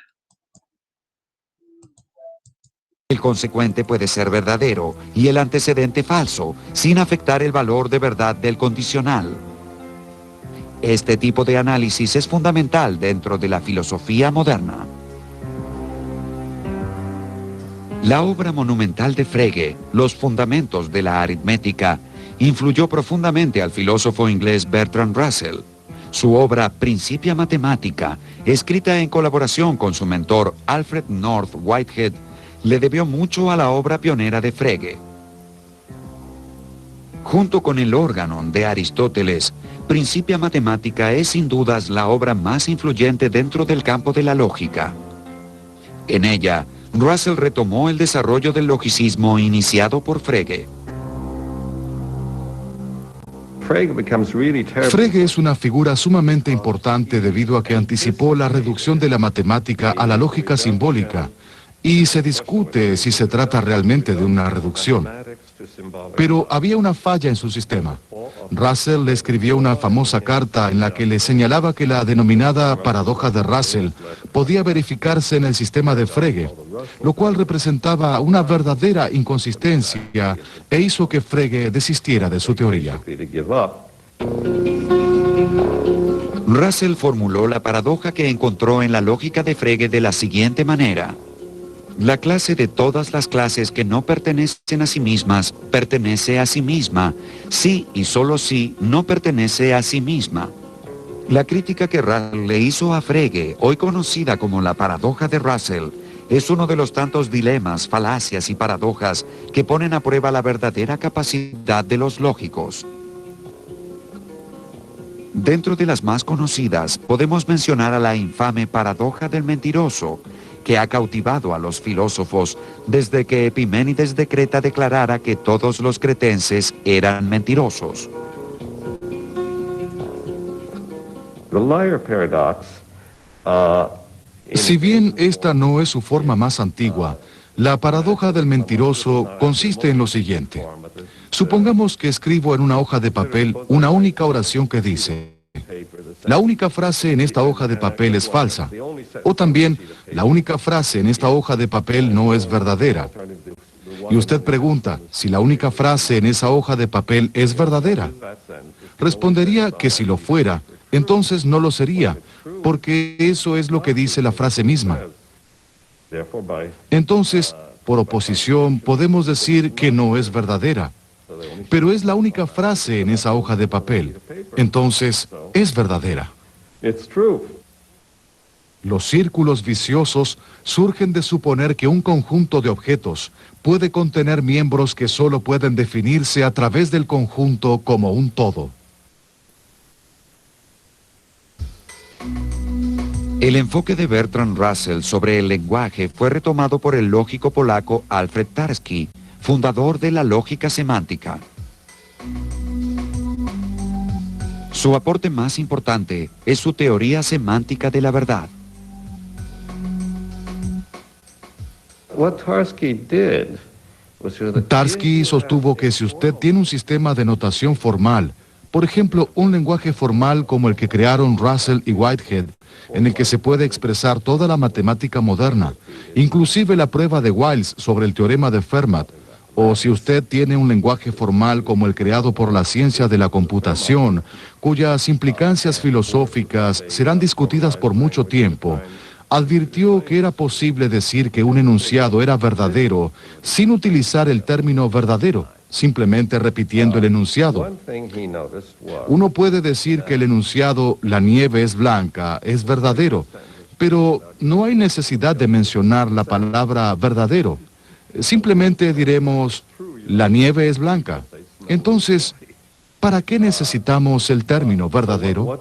[SPEAKER 3] El consecuente puede ser verdadero y el antecedente falso, sin afectar el valor de verdad del condicional. Este tipo de análisis es fundamental dentro de la filosofía moderna. La obra monumental de Frege, Los fundamentos de la aritmética, influyó profundamente al filósofo inglés Bertrand Russell. Su obra Principia Mathematica, escrita en colaboración con su mentor Alfred North Whitehead, le debió mucho a la obra pionera de Frege. Junto con el Organon de Aristóteles, Principia Mathematica es sin dudas la obra más influyente dentro del campo de la lógica. En ella, Russell retomó el desarrollo del logicismo iniciado por Frege.
[SPEAKER 4] Frege es una figura sumamente importante debido a que anticipó la reducción de la matemática a la lógica simbólica, y se discute si se trata realmente de una reducción. Pero había una falla en su sistema. Russell le escribió una famosa carta en la que le señalaba que la denominada paradoja de Russell podía verificarse en el sistema de Frege, lo cual representaba una verdadera inconsistencia e hizo que Frege desistiera de su teoría.
[SPEAKER 3] Russell formuló la paradoja que encontró en la lógica de Frege de la siguiente manera. La clase de todas las clases que no pertenecen a sí mismas, pertenece a sí misma, si y solo si no pertenece a sí misma. La crítica que Russell le hizo a Frege, hoy conocida como la paradoja de Russell, es uno de los tantos dilemas, falacias y paradojas que ponen a prueba la verdadera capacidad de los lógicos. Dentro de las más conocidas, podemos mencionar a la infame paradoja del mentiroso, que ha cautivado a los filósofos desde que Epiménides de Creta declarara que todos los cretenses eran mentirosos.
[SPEAKER 4] Si bien esta no es su forma más antigua, la paradoja del mentiroso consiste en lo siguiente. Supongamos que escribo en una hoja de papel una única oración que dice: la única frase en esta hoja de papel es falsa. O también, la única frase en esta hoja de papel no es verdadera. Y usted pregunta si la única frase en esa hoja de papel es verdadera. Respondería que si lo fuera, entonces no lo sería, porque eso es lo que dice la frase misma. Entonces, por oposición, podemos decir que no es verdadera. pero es la única frase en esa hoja de papel. Entonces, es verdadera. Los círculos viciosos surgen de suponer que un conjunto de objetos puede contener miembros que solo pueden definirse a través del conjunto como un todo.
[SPEAKER 3] El enfoque de Bertrand Russell sobre el lenguaje fue retomado por el lógico polaco Alfred Tarski, fundador de la lógica semántica. Su aporte más importante es su teoría semántica de la verdad.
[SPEAKER 4] Tarski sostuvo que si usted tiene un sistema de notación formal, por ejemplo, un lenguaje formal como el que crearon Russell y Whitehead, en el que se puede expresar toda la matemática moderna, inclusive la prueba de Wiles sobre el teorema de Fermat, o si usted tiene un lenguaje formal como el creado por la ciencia de la computación, cuyas implicancias filosóficas serán discutidas por mucho tiempo, advirtió que era posible decir que un enunciado era verdadero sin utilizar el término verdadero, simplemente repitiendo el enunciado. Uno puede decir que el enunciado "la nieve es blanca" es verdadero, pero no hay necesidad de mencionar la palabra verdadero. Simplemente diremos "la nieve es blanca". Entonces, ¿para qué necesitamos el término verdadero?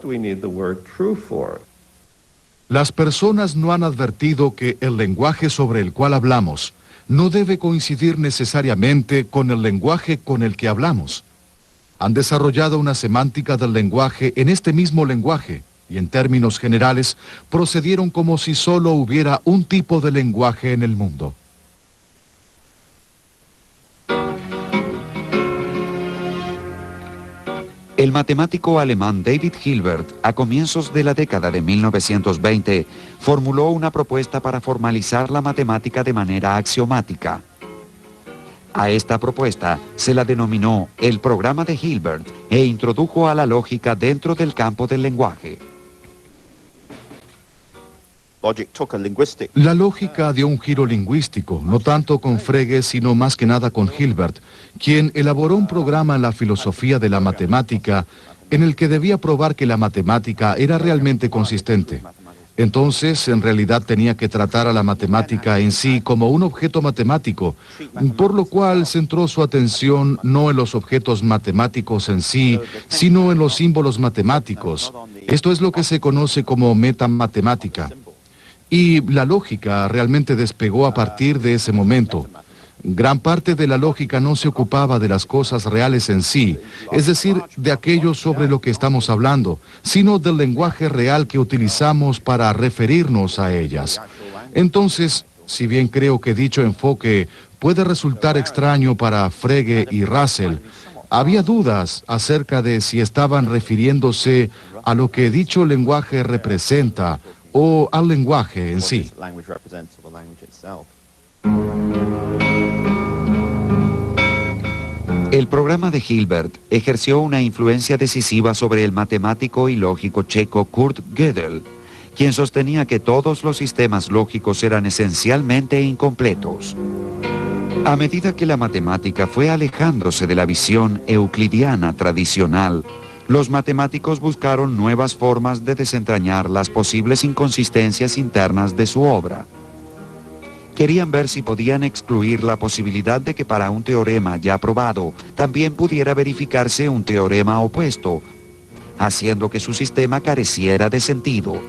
[SPEAKER 4] Las personas no han advertido que el lenguaje sobre el cual hablamos no debe coincidir necesariamente con el lenguaje con el que hablamos. Han desarrollado una semántica del lenguaje en este mismo lenguaje y en términos generales procedieron como si solo hubiera un tipo de lenguaje en el mundo.
[SPEAKER 3] El matemático alemán David Hilbert, a comienzos de la década de 1920, formuló una propuesta para formalizar la matemática de manera axiomática. A esta propuesta se la denominó el programa de Hilbert e introdujo a la lógica dentro del campo del lenguaje.
[SPEAKER 4] La lógica dio un giro lingüístico, no tanto con Frege, sino más que nada con Hilbert, quien elaboró un programa en la filosofía de la matemática en el que debía probar que la matemática era realmente consistente. Entonces, en realidad tenía que tratar a la matemática en sí como un objeto matemático, por lo cual centró su atención no en los objetos matemáticos en sí, sino en los símbolos matemáticos. Esto es lo que se conoce como metamatemática. Y la lógica realmente despegó a partir de ese momento. Gran parte de la lógica no se ocupaba de las cosas reales en sí, es decir, de aquello sobre lo que estamos hablando, sino del lenguaje real que utilizamos para referirnos a ellas. Entonces, si bien creo que dicho enfoque puede resultar extraño para Frege y Russell, había dudas acerca de si estaban refiriéndose a lo que dicho lenguaje representa o al lenguaje en sí.
[SPEAKER 3] El programa de Hilbert ejerció una influencia decisiva sobre el matemático y lógico checo Kurt Gödel, quien sostenía que todos los sistemas lógicos eran esencialmente incompletos. A medida que la matemática fue alejándose de la visión euclidiana tradicional, los matemáticos buscaron nuevas formas de desentrañar las posibles inconsistencias internas de su obra. Querían ver si podían excluir la posibilidad de que para un teorema ya probado también pudiera verificarse un teorema opuesto, haciendo que su sistema careciera de sentido.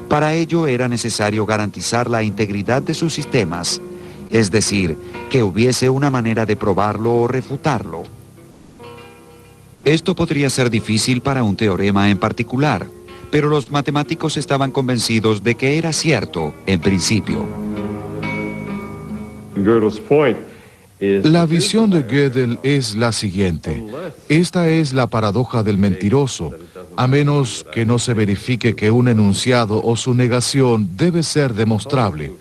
[SPEAKER 3] Para ello era necesario garantizar la integridad de sus sistemas, es decir, que hubiese una manera de probarlo o refutarlo. Esto podría ser difícil para un teorema en particular, pero los matemáticos estaban convencidos de que era cierto en principio.
[SPEAKER 4] La visión de Gödel es la siguiente. Esta es la paradoja del mentiroso, a menos que no se verifique que un enunciado o su negación debe ser demostrable.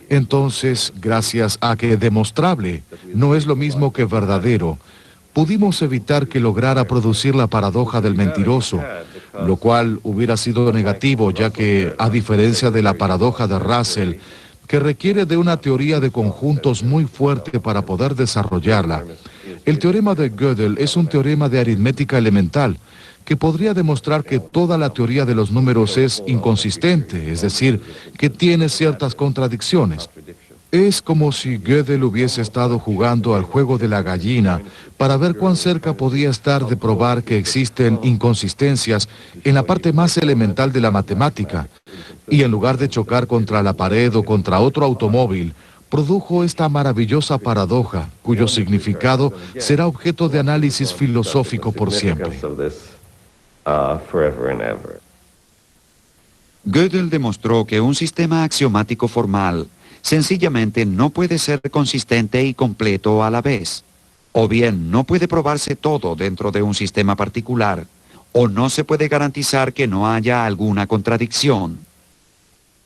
[SPEAKER 4] Entonces, gracias a que demostrable no es lo mismo que verdadero, pudimos evitar que lograra producir la paradoja del mentiroso, lo cual hubiera sido negativo, ya que, a diferencia de la paradoja de Russell, que requiere de una teoría de conjuntos muy fuerte para poder desarrollarla. El teorema de Gödel es un teorema de aritmética elemental que podría demostrar que toda la teoría de los números es inconsistente, es decir, que tiene ciertas contradicciones. Es como si Gödel hubiese estado jugando al juego de la gallina para ver cuán cerca podía estar de probar que existen inconsistencias en la parte más elemental de la matemática, y en lugar de chocar contra la pared o contra otro automóvil, produjo esta maravillosa paradoja, cuyo significado será objeto de análisis filosófico por siempre.
[SPEAKER 3] Gödel demostró que un sistema axiomático formal sencillamente no puede ser consistente y completo a la vez. O bien no puede probarse todo dentro de un sistema particular, o no se puede garantizar que no haya alguna contradicción.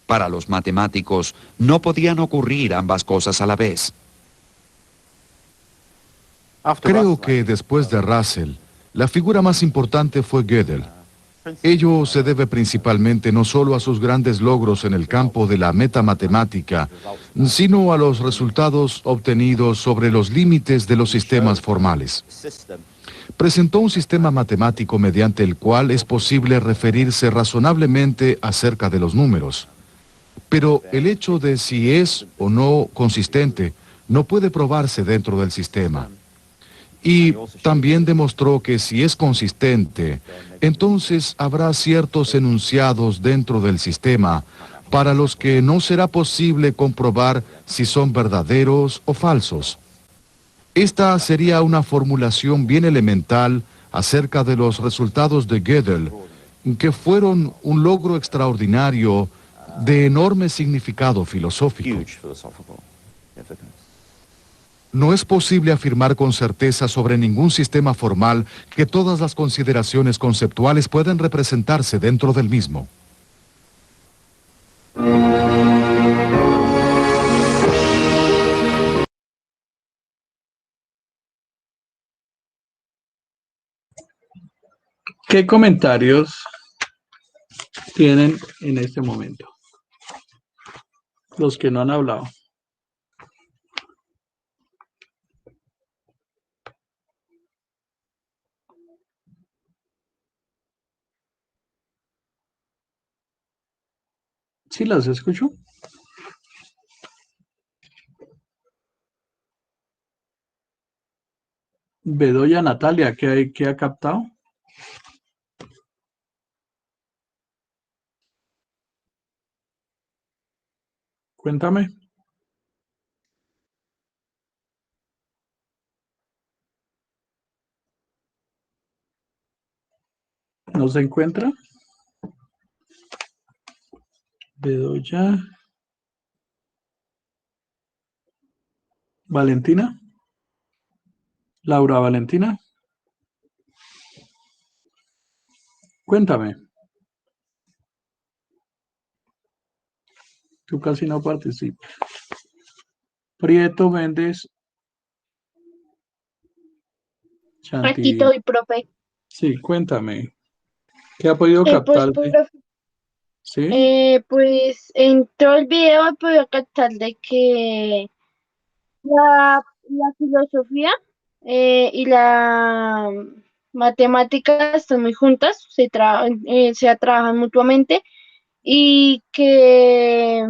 [SPEAKER 3] Para los matemáticos no podían ocurrir ambas cosas a la vez.
[SPEAKER 4] Creo que después de Russell, la figura más importante fue Gödel. Ello se debe principalmente no solo a sus grandes logros en el campo de la metamatemática, sino a los resultados obtenidos sobre los límites de los sistemas formales. Presentó un sistema matemático mediante el cual es posible referirse razonablemente acerca de los números. Pero el hecho de si es o no consistente no puede probarse dentro del sistema. Y también demostró que si es consistente, entonces habrá ciertos enunciados dentro del sistema para los que no será posible comprobar si son verdaderos o falsos. Esta sería una formulación bien elemental acerca de los resultados de Gödel, que fueron un logro extraordinario de enorme significado filosófico. No es posible afirmar con certeza sobre ningún sistema formal que todas las consideraciones conceptuales pueden representarse dentro del mismo.
[SPEAKER 1] ¿Qué comentarios tienen en este momento? Los que no han hablado. ¿Sí las escucho? Bedoya Natalia, ¿qué ha captado? Cuéntame. ¿No se encuentra? Bedoya. Valentina. Laura Valentina. Cuéntame. Tú casi no participas. Prieto Méndez.
[SPEAKER 8] Aquí estoy, profe.
[SPEAKER 1] Sí, cuéntame. ¿Qué ha podido
[SPEAKER 8] Pues,
[SPEAKER 1] captar?
[SPEAKER 8] profe,
[SPEAKER 1] ¿Sí?
[SPEAKER 8] pues en todo el video he podido captar de que la filosofía y la matemática están muy juntas, se trabajan mutuamente y que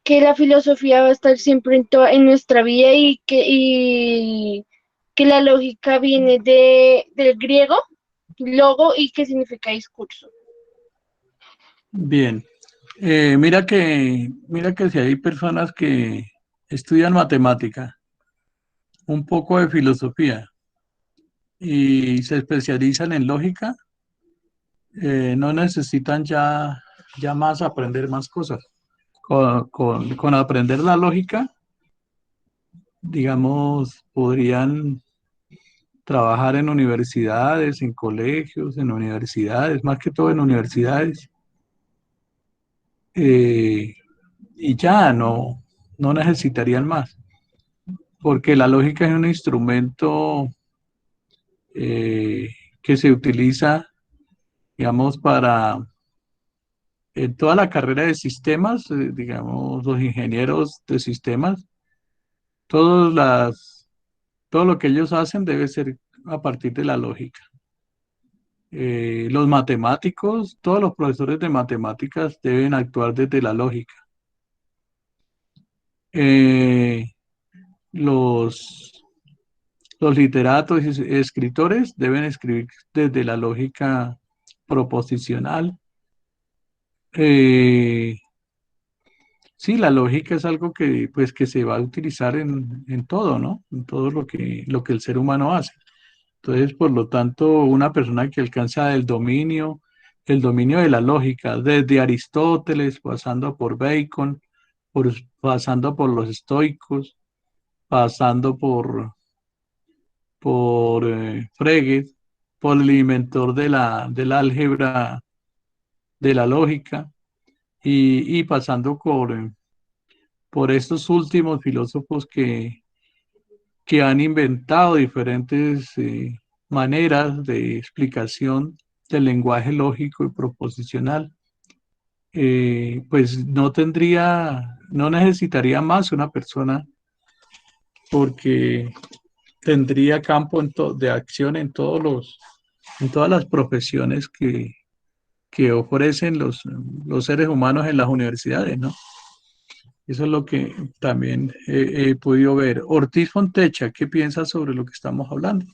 [SPEAKER 8] la filosofía va a estar siempre en nuestra vida y que la lógica viene del griego, logo, y que significa discurso.
[SPEAKER 1] Bien. Mira que si hay personas que estudian matemática, un poco de filosofía y se especializan en lógica, no necesitan ya más aprender más cosas. Con aprender la lógica, digamos, podrían trabajar en universidades, en colegios, en universidades, más que todo en universidades, y ya no necesitarían más, porque la lógica es un instrumento que se utiliza, digamos, para en toda la carrera de sistemas, digamos, los ingenieros de sistemas, todo lo que ellos hacen debe ser a partir de la lógica. Los matemáticos, todos los profesores de matemáticas deben actuar desde la lógica. Eh, los, los literatos y escritores deben escribir desde la lógica proposicional. Sí, la lógica es algo que, pues, que se va a utilizar en todo, ¿no? En todo lo que el ser humano hace. Entonces, por lo tanto, una persona que alcanza el dominio de la lógica, desde Aristóteles, pasando por Bacon, pasando por los estoicos, pasando por Frege, por el inventor del álgebra de la lógica, y pasando por estos últimos filósofos que han inventado diferentes maneras de explicación del lenguaje lógico y proposicional, pues no necesitaría más una persona porque tendría campo de acción en todas las profesiones que ofrecen los seres humanos en las universidades, ¿no? Eso es lo que también he podido ver. Ortiz Fontecha, ¿qué piensas sobre lo que estamos hablando?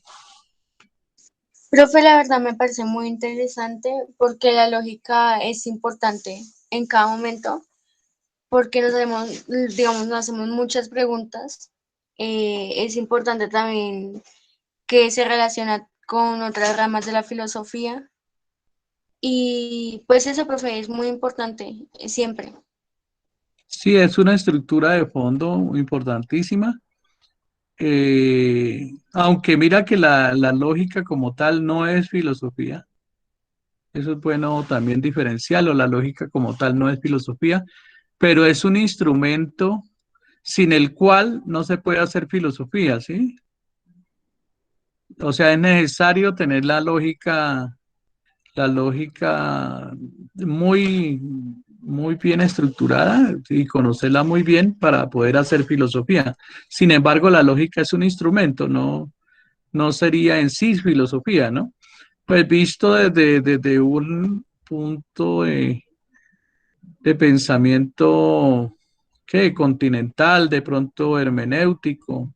[SPEAKER 2] Profe, la verdad me parece muy interesante porque la lógica es importante en cada momento, porque digamos, nos hacemos muchas preguntas. Es importante también que se relaciona con otras ramas de la filosofía. Y pues eso, profe, es muy importante, siempre.
[SPEAKER 1] Sí, es una estructura de fondo importantísima. Aunque mira que la lógica como tal no es filosofía. Eso es bueno también diferenciarlo. La lógica como tal no es filosofía, pero es un instrumento sin el cual no se puede hacer filosofía, ¿sí? O sea, es necesario tener la lógica muy, muy bien estructurada y conocerla muy bien para poder hacer filosofía. Sin embargo, la lógica es un instrumento, no sería en sí filosofía, ¿no? Pues visto desde un punto de pensamiento ¿qué? Continental, de pronto hermenéutico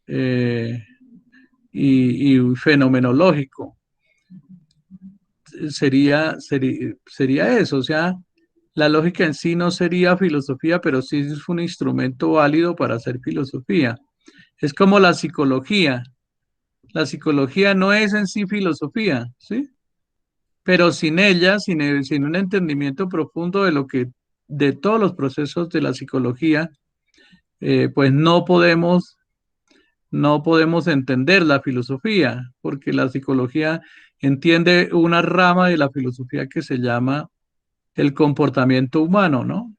[SPEAKER 1] eh, y fenomenológico. Sería eso, o sea, la lógica en sí no sería filosofía, pero sí es un instrumento válido para hacer filosofía. Es como la psicología. La psicología no es en sí filosofía, ¿sí? Pero sin ella, sin un entendimiento profundo de todos los procesos de la psicología, pues no podemos entender la filosofía, porque la psicología entiende una rama de la filosofía que se llama el comportamiento humano, ¿no?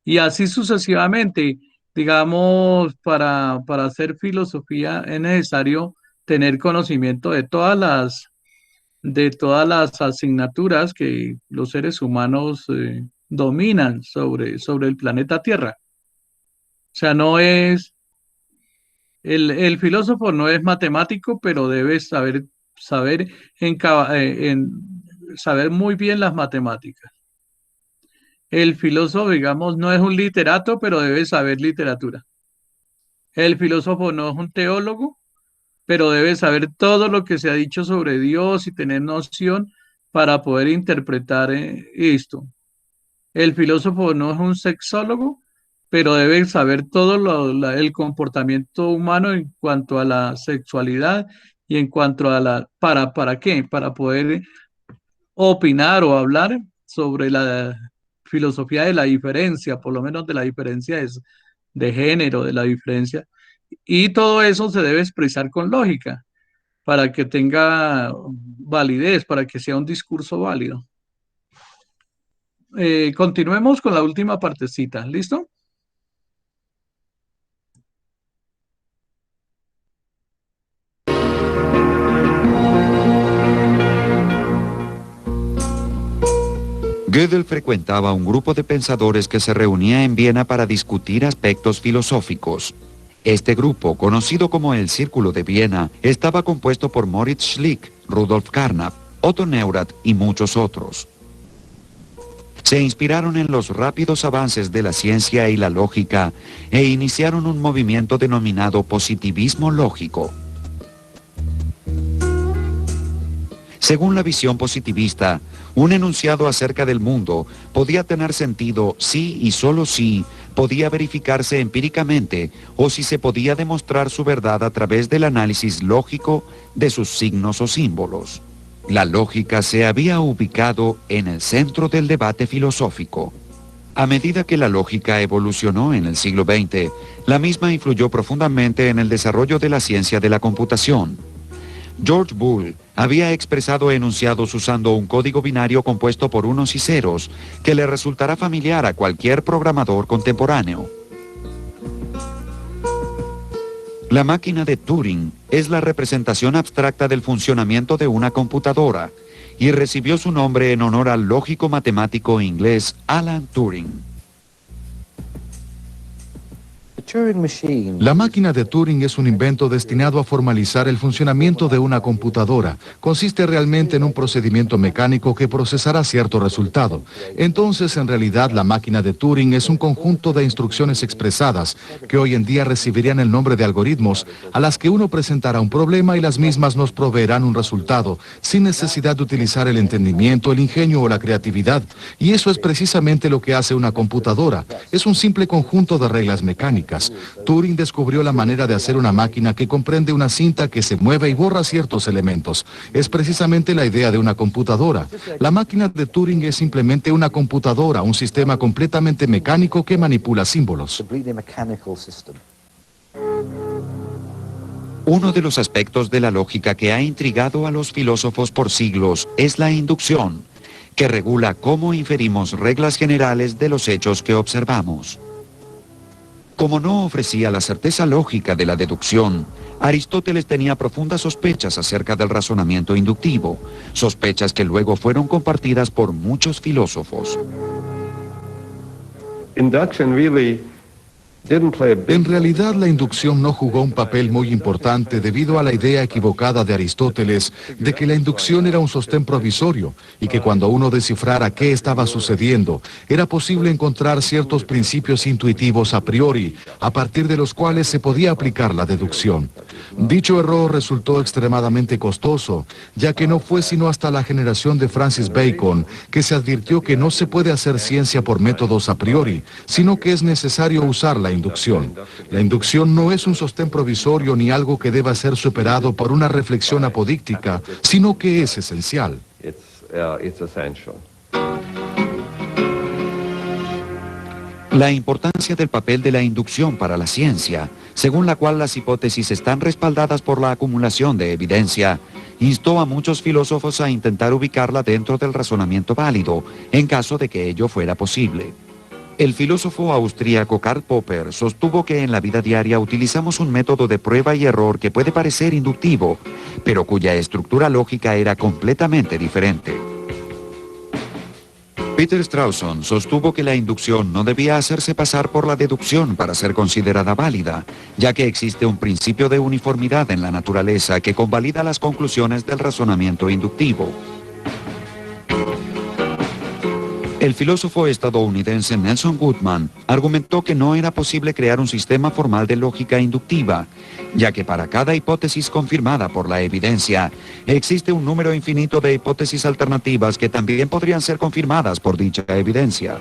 [SPEAKER 1] Y así sucesivamente, digamos, para hacer filosofía es necesario tener conocimiento de todas las asignaturas que los seres humanos dominan sobre el planeta Tierra. O sea, el filósofo no es matemático, pero debe saber, saber muy bien las matemáticas. El filósofo, digamos, no es un literato, pero debe saber literatura. El filósofo no es un teólogo, pero debe saber todo lo que se ha dicho sobre Dios y tener noción para poder interpretar esto. El filósofo no es un sexólogo, pero debe saber todo el comportamiento humano en cuanto a la sexualidad y en cuanto a ¿para qué? Para poder opinar o hablar sobre la filosofía de la diferencia, por lo menos de la diferencia de género, de la diferencia. Y todo eso se debe expresar con lógica para que tenga validez, para que sea un discurso válido. Continuemos con la última partecita, ¿listo?
[SPEAKER 3] Gödel frecuentaba un grupo de pensadores que se reunía en Viena para discutir aspectos filosóficos. Este grupo, conocido como el Círculo de Viena, estaba compuesto por Moritz Schlick, Rudolf Carnap, Otto Neurath y muchos otros. Se inspiraron en los rápidos avances de la ciencia y la lógica e iniciaron un movimiento denominado positivismo lógico. Según la visión positivista, un enunciado acerca del mundo podía tener sentido si y solo si podía verificarse empíricamente o si se podía demostrar su verdad a través del análisis lógico de sus signos o símbolos. La lógica se había ubicado en el centro del debate filosófico. A medida que la lógica evolucionó en el siglo XX, la misma influyó profundamente en el desarrollo de la ciencia de la computación. George Boole había expresado enunciados usando un código binario compuesto por unos y ceros que le resultará familiar a cualquier programador contemporáneo. La máquina de Turing es la representación abstracta del funcionamiento de una computadora y recibió su nombre en honor al lógico matemático inglés Alan Turing.
[SPEAKER 4] La máquina de Turing es un invento destinado a formalizar el funcionamiento de una computadora. Consiste realmente en un procedimiento mecánico que procesará cierto resultado. Entonces, en realidad, la máquina de Turing es un conjunto de instrucciones expresadas que hoy en día recibirían el nombre de algoritmos, a las que uno presentará un problema y las mismas nos proveerán un resultado, sin necesidad de utilizar el entendimiento, el ingenio o la creatividad. Y eso es precisamente lo que hace una computadora. Es un simple conjunto de reglas mecánicas. Turing descubrió la manera de hacer una máquina que comprende una cinta que se mueve y borra ciertos elementos. Es precisamente la idea de una computadora. La máquina de Turing es simplemente una computadora, un sistema completamente mecánico que manipula símbolos.
[SPEAKER 3] Uno de los aspectos de la lógica que ha intrigado a los filósofos por siglos es la inducción, que regula cómo inferimos reglas generales de los hechos que observamos. Como no ofrecía la certeza lógica de la deducción, Aristóteles tenía profundas sospechas acerca del razonamiento inductivo, sospechas que luego fueron compartidas por muchos filósofos.
[SPEAKER 4] En realidad, la inducción no jugó un papel muy importante debido a la idea equivocada de Aristóteles de que la inducción era un sostén provisorio y que cuando uno descifrara qué estaba sucediendo, era posible encontrar ciertos principios intuitivos a priori, a partir de los cuales se podía aplicar la deducción. Dicho error resultó extremadamente costoso, ya que no fue sino hasta la generación de Francis Bacon que se advirtió que no se puede hacer ciencia por métodos a priori, sino que es necesario usar la inducción. La inducción no es un sostén provisorio ni algo que deba ser superado por una reflexión apodíctica, sino que es esencial.
[SPEAKER 3] La importancia del papel de la inducción para la ciencia, según la cual las hipótesis están respaldadas por la acumulación de evidencia, instó a muchos filósofos a intentar ubicarla dentro del razonamiento válido, en caso de que ello fuera posible. El filósofo austríaco Karl Popper sostuvo que en la vida diaria utilizamos un método de prueba y error que puede parecer inductivo, pero cuya estructura lógica era completamente diferente. Peter Strawson sostuvo que la inducción no debía hacerse pasar por la deducción para ser considerada válida, ya que existe un principio de uniformidad en la naturaleza que convalida las conclusiones del razonamiento inductivo. El filósofo estadounidense Nelson Goodman argumentó que no era posible crear un sistema formal de lógica inductiva, ya que para cada hipótesis confirmada por la evidencia, existe un número infinito de hipótesis alternativas que también podrían ser confirmadas por dicha evidencia.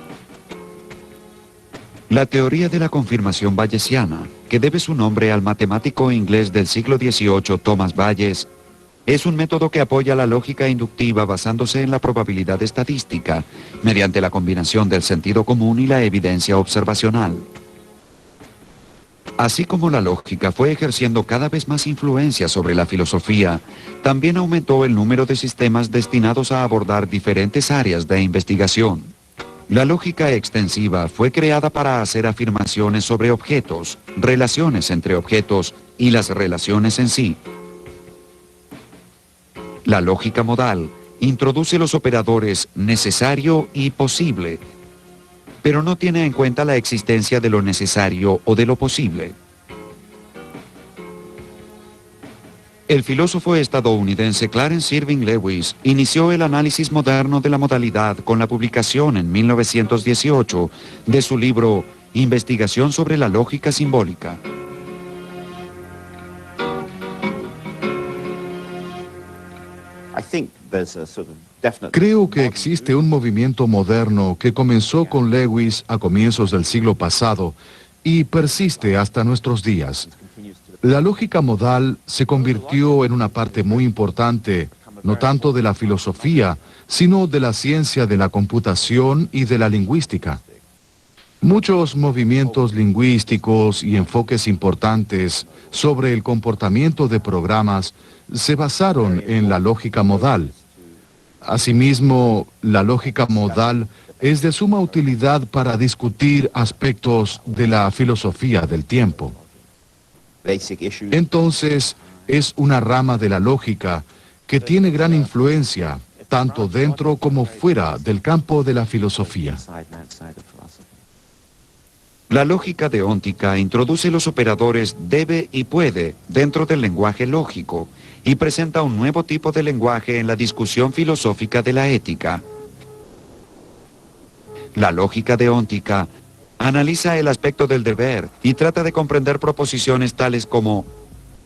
[SPEAKER 3] La teoría de la confirmación bayesiana, que debe su nombre al matemático inglés del siglo XVIII Thomas Bayes, es un método que apoya la lógica inductiva basándose en la probabilidad estadística, mediante la combinación del sentido común y la evidencia observacional. Así como la lógica fue ejerciendo cada vez más influencia sobre la filosofía, también aumentó el número de sistemas destinados a abordar diferentes áreas de investigación. La lógica extensiva fue creada para hacer afirmaciones sobre objetos, relaciones entre objetos y las relaciones en sí. La lógica modal introduce los operadores necesario y posible, pero no tiene en cuenta la existencia de lo necesario o de lo posible. El filósofo estadounidense Clarence Irving Lewis inició el análisis moderno de la modalidad con la publicación en 1918 de su libro Investigación sobre la lógica simbólica.
[SPEAKER 4] Creo que existe un movimiento moderno que comenzó con Lewis a comienzos del siglo pasado y persiste hasta nuestros días. La lógica modal se convirtió en una parte muy importante, no tanto de la filosofía, sino de la ciencia de la computación y de la lingüística. Muchos movimientos lingüísticos y enfoques importantes sobre el comportamiento de programas se basaron en la lógica modal. Asimismo, la lógica modal es de suma utilidad para discutir aspectos de la filosofía del tiempo. Entonces, es una rama de la lógica que tiene gran influencia, tanto dentro como fuera del campo de la filosofía.
[SPEAKER 3] La lógica deóntica introduce los operadores debe y puede dentro del lenguaje lógico y presenta un nuevo tipo de lenguaje en la discusión filosófica de la ética. La lógica deóntica analiza el aspecto del deber y trata de comprender proposiciones tales como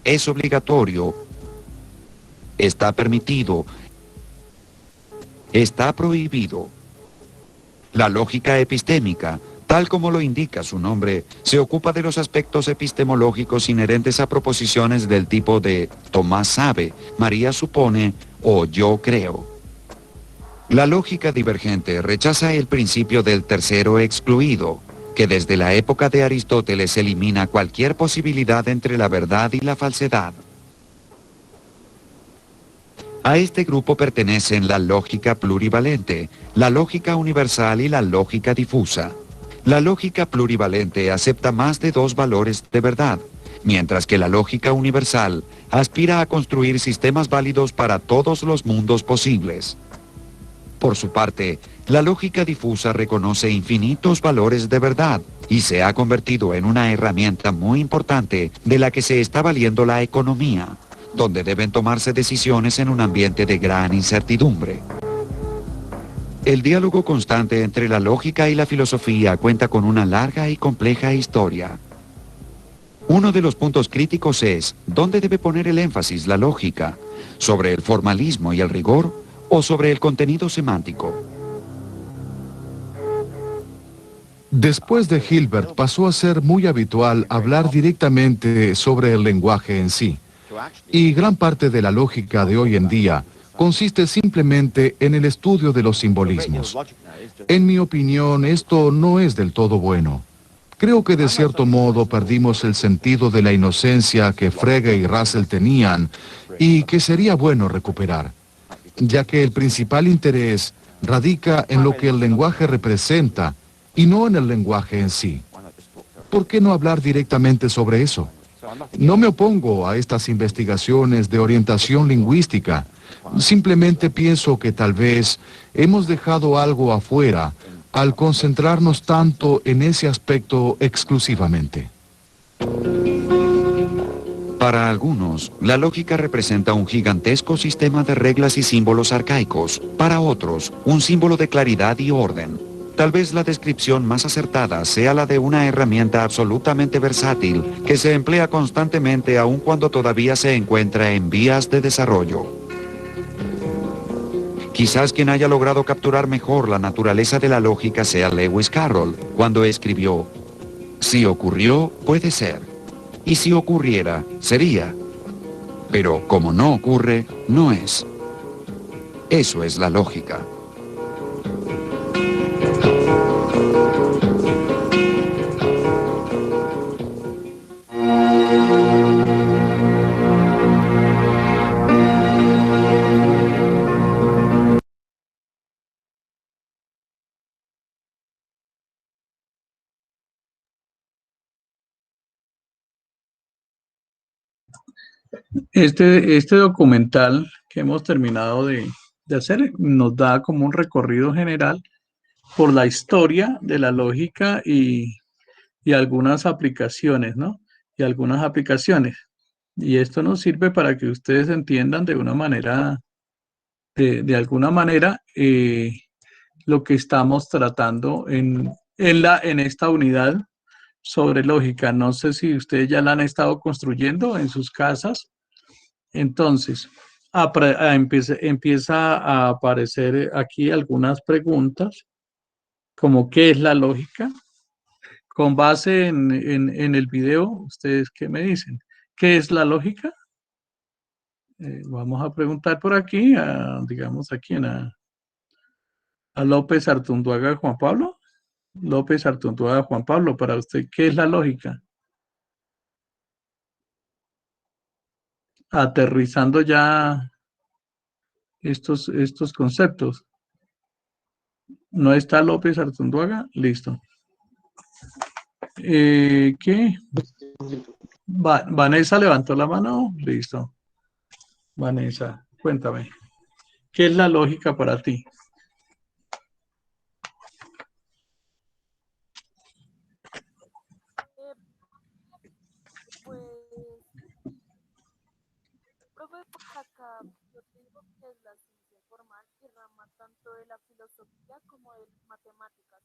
[SPEAKER 3] es obligatorio, está permitido, está prohibido. La lógica epistémica, tal como lo indica su nombre, se ocupa de los aspectos epistemológicos inherentes a proposiciones del tipo de Tomás sabe, María supone o yo creo. La lógica divergente rechaza el principio del tercero excluido, que desde la época de Aristóteles elimina cualquier posibilidad entre la verdad y la falsedad. A este grupo pertenecen la lógica plurivalente, la lógica universal y la lógica difusa. La lógica plurivalente acepta más de dos valores de verdad, mientras que la lógica universal aspira a construir sistemas válidos para todos los mundos posibles. Por su parte, la lógica difusa reconoce infinitos valores de verdad y se ha convertido en una herramienta muy importante de la que se está valiendo la economía, donde deben tomarse decisiones en un ambiente de gran incertidumbre. El diálogo constante entre la lógica y la filosofía cuenta con una larga y compleja historia. Uno de los puntos críticos es, ¿dónde debe poner el énfasis la lógica? ¿Sobre el formalismo y el rigor o sobre el contenido semántico?
[SPEAKER 4] Después de Hilbert pasó a ser muy habitual hablar directamente sobre el lenguaje en sí. Y gran parte de la lógica de hoy en día consiste simplemente en el estudio de los simbolismos. En mi opinión, esto no es del todo bueno. Creo que de cierto modo perdimos el sentido de la inocencia que Frege y Russell tenían y que sería bueno recuperar, ya que el principal interés radica en lo que el lenguaje representa y no en el lenguaje en sí. ¿Por qué no hablar directamente sobre eso? No me opongo a estas investigaciones de orientación lingüística. Simplemente pienso que tal vez hemos dejado algo afuera al concentrarnos tanto en ese aspecto exclusivamente.
[SPEAKER 3] Para algunos, la lógica representa un gigantesco sistema de reglas y símbolos arcaicos. Para otros, un símbolo de claridad y orden. Tal vez la descripción más acertada sea la de una herramienta absolutamente versátil que se emplea constantemente aun cuando todavía se encuentra en vías de desarrollo. Quizás quien haya logrado capturar mejor la naturaleza de la lógica sea Lewis Carroll, cuando escribió: si ocurrió, puede ser, y si ocurriera, sería, pero como no ocurre, no es. Eso es la lógica.
[SPEAKER 1] Este documental que hemos terminado de de hacer. Nos da como un recorrido general por la historia de la lógica y algunas aplicaciones, ¿no? Y algunas aplicaciones. Y esto nos sirve para que ustedes entiendan de una manera, de alguna manera, lo que estamos tratando en esta unidad sobre lógica. No sé si ustedes ya la han estado construyendo en sus casas. Entonces, empieza a aparecer aquí algunas preguntas, como ¿qué es la lógica? Con base en el video, ¿ustedes qué me dicen? ¿Qué es la lógica? Vamos a preguntar por aquí, digamos aquí a López Artunduaga Juan Pablo. López Artunduaga Juan Pablo, para usted, ¿qué es la lógica? Aterrizando ya estos conceptos. ¿No está López Artunduaga? Listo. ¿Qué? Vanessa levantó la mano. Listo. Vanessa, cuéntame. ¿Qué es la lógica para ti?
[SPEAKER 9] Pues, profe, pues acá yo te digo que es la ciencia formal que rama tanto de la filosofía como de las matemáticas,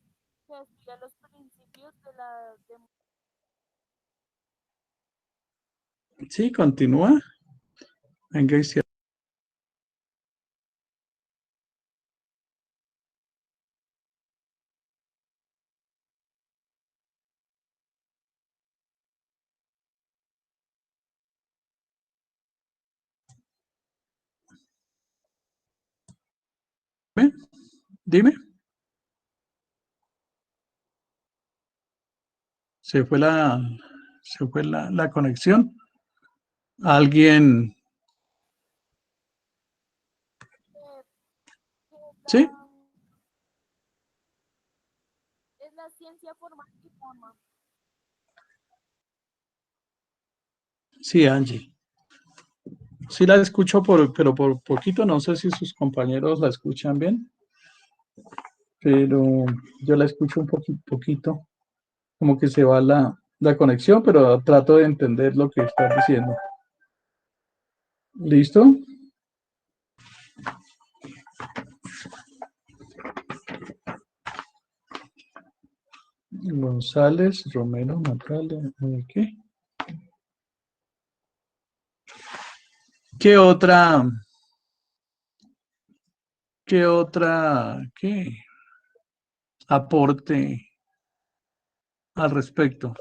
[SPEAKER 9] que estudia los principios de la
[SPEAKER 1] Sí, continúa. Venga y cierra. Dime. Se fue la conexión. ¿Alguien?
[SPEAKER 9] que
[SPEAKER 1] ¿Sí?
[SPEAKER 9] es la ciencia formal que rama.
[SPEAKER 1] Sí, Angie. Sí la escucho, pero por poquito. No sé si sus compañeros la escuchan bien, pero yo la escucho un poquito. Como que se va la conexión, pero trato de entender lo que estás diciendo. ¿Listo? González, Romero, Natalia, ¿qué? ¿Qué otra, qué aporte al respecto?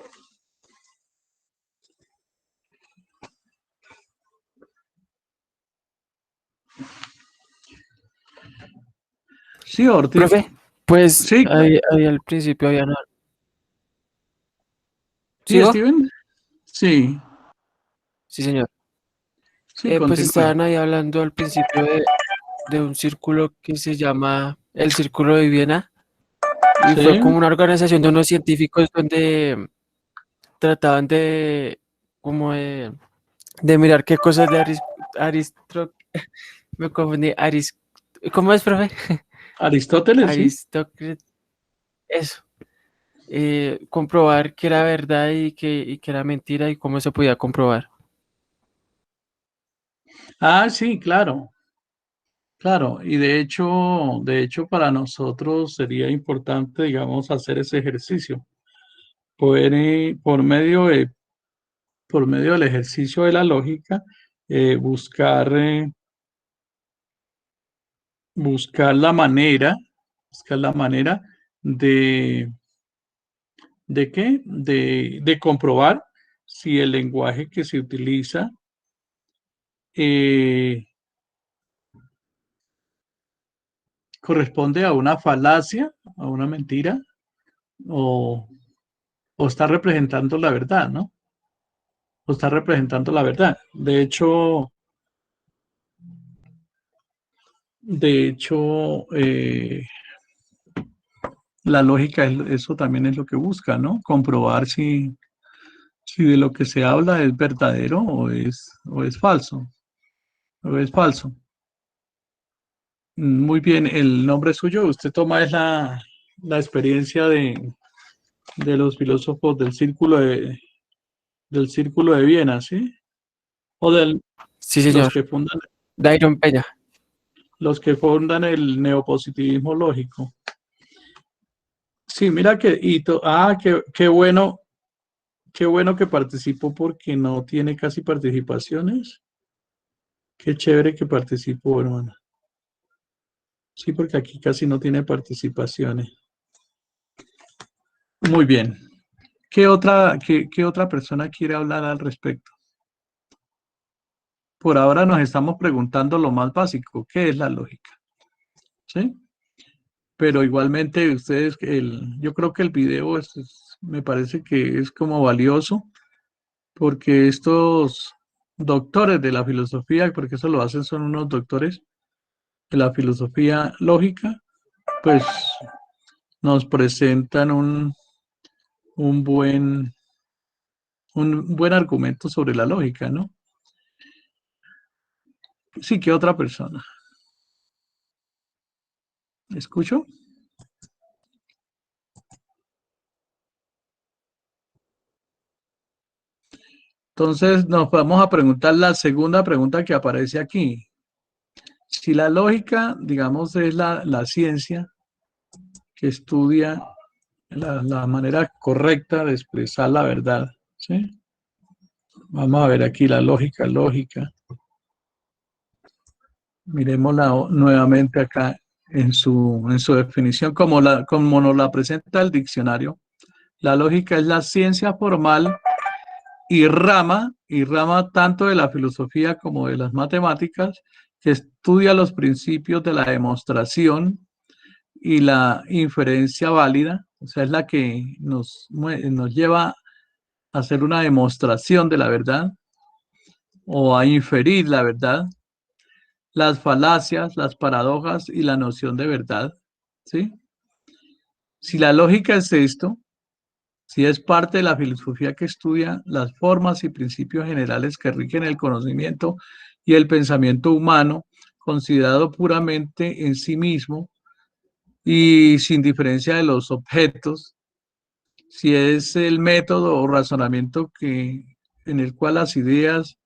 [SPEAKER 1] Sí, Ortiz.
[SPEAKER 10] Profe, pues
[SPEAKER 1] Sí,
[SPEAKER 10] ahí al principio habían...
[SPEAKER 1] sí,
[SPEAKER 10] ¿Sigo?
[SPEAKER 1] Steven. Sí,
[SPEAKER 10] Sí, señor.
[SPEAKER 1] sí,
[SPEAKER 10] Pues
[SPEAKER 1] continúe.
[SPEAKER 10] estaban ahí hablando al principio de un círculo que se llama el Círculo de Viena y fue
[SPEAKER 1] Sí,
[SPEAKER 10] como una organización de unos científicos donde trataban como de mirar qué cosas de me confundí, ¿cómo es, profe?
[SPEAKER 1] Aristóteles, sí.
[SPEAKER 10] Aristócrates, eso. Comprobar que era verdad y que era mentira y cómo se podía comprobar.
[SPEAKER 1] Ah, sí, claro, claro. Y de hecho, para nosotros sería importante, digamos, hacer ese ejercicio. Poder, por medio del ejercicio de la lógica, buscar, buscar la manera, buscar la manera de, ¿de qué? De comprobar si el lenguaje que se utiliza eh, corresponde a una falacia, a una mentira, o, o está representando la verdad, ¿no? O está representando la verdad. De hecho, la lógica, eso también es lo que busca, ¿no? Comprobar si de lo que se habla es verdadero o es falso, o es falso. Muy bien, el nombre suyo, usted toma es la experiencia de los filósofos del Círculo de Viena, ¿sí? O de
[SPEAKER 10] Sí,
[SPEAKER 1] los
[SPEAKER 10] señor.
[SPEAKER 1] que fundan,
[SPEAKER 10] Dairon Peña.
[SPEAKER 1] los que fundan el neopositivismo lógico. Sí, mira que, qué bueno que participó porque no tiene casi participaciones. Qué chévere que participó, hermano. Sí, porque aquí casi no tiene participaciones. Muy bien. ¿Qué otra persona quiere hablar al respecto? Por ahora nos estamos preguntando lo más básico, ¿qué es la lógica? ¿Sí? Pero igualmente ustedes, yo creo que el video me parece que es como valioso porque estos doctores de la filosofía, porque eso lo hacen, son unos doctores de la filosofía lógica, pues nos presentan un buen, un buen argumento sobre la lógica, ¿no? Sí, ¿qué otra persona? ¿Escucho? Entonces nos vamos a preguntar la segunda pregunta que aparece aquí. Si la lógica, digamos, es la ciencia que estudia la manera correcta de expresar la verdad, ¿sí? Vamos a ver aquí la lógica. Miremosla nuevamente acá en su definición, como nos la presenta el diccionario. La lógica es la ciencia formal y rama tanto de la filosofía como de las matemáticas, que estudia los principios de la demostración y la inferencia válida, o sea, es la que nos lleva a hacer una demostración de la verdad o a inferir la verdad, las falacias, las paradojas y la noción de verdad, ¿sí? Si la lógica es esto, si es parte de la filosofía que estudia las formas y principios generales que rigen el conocimiento y el pensamiento humano, considerado puramente en sí mismo y sin diferencia de los objetos, si es el método o razonamiento en el cual las ideas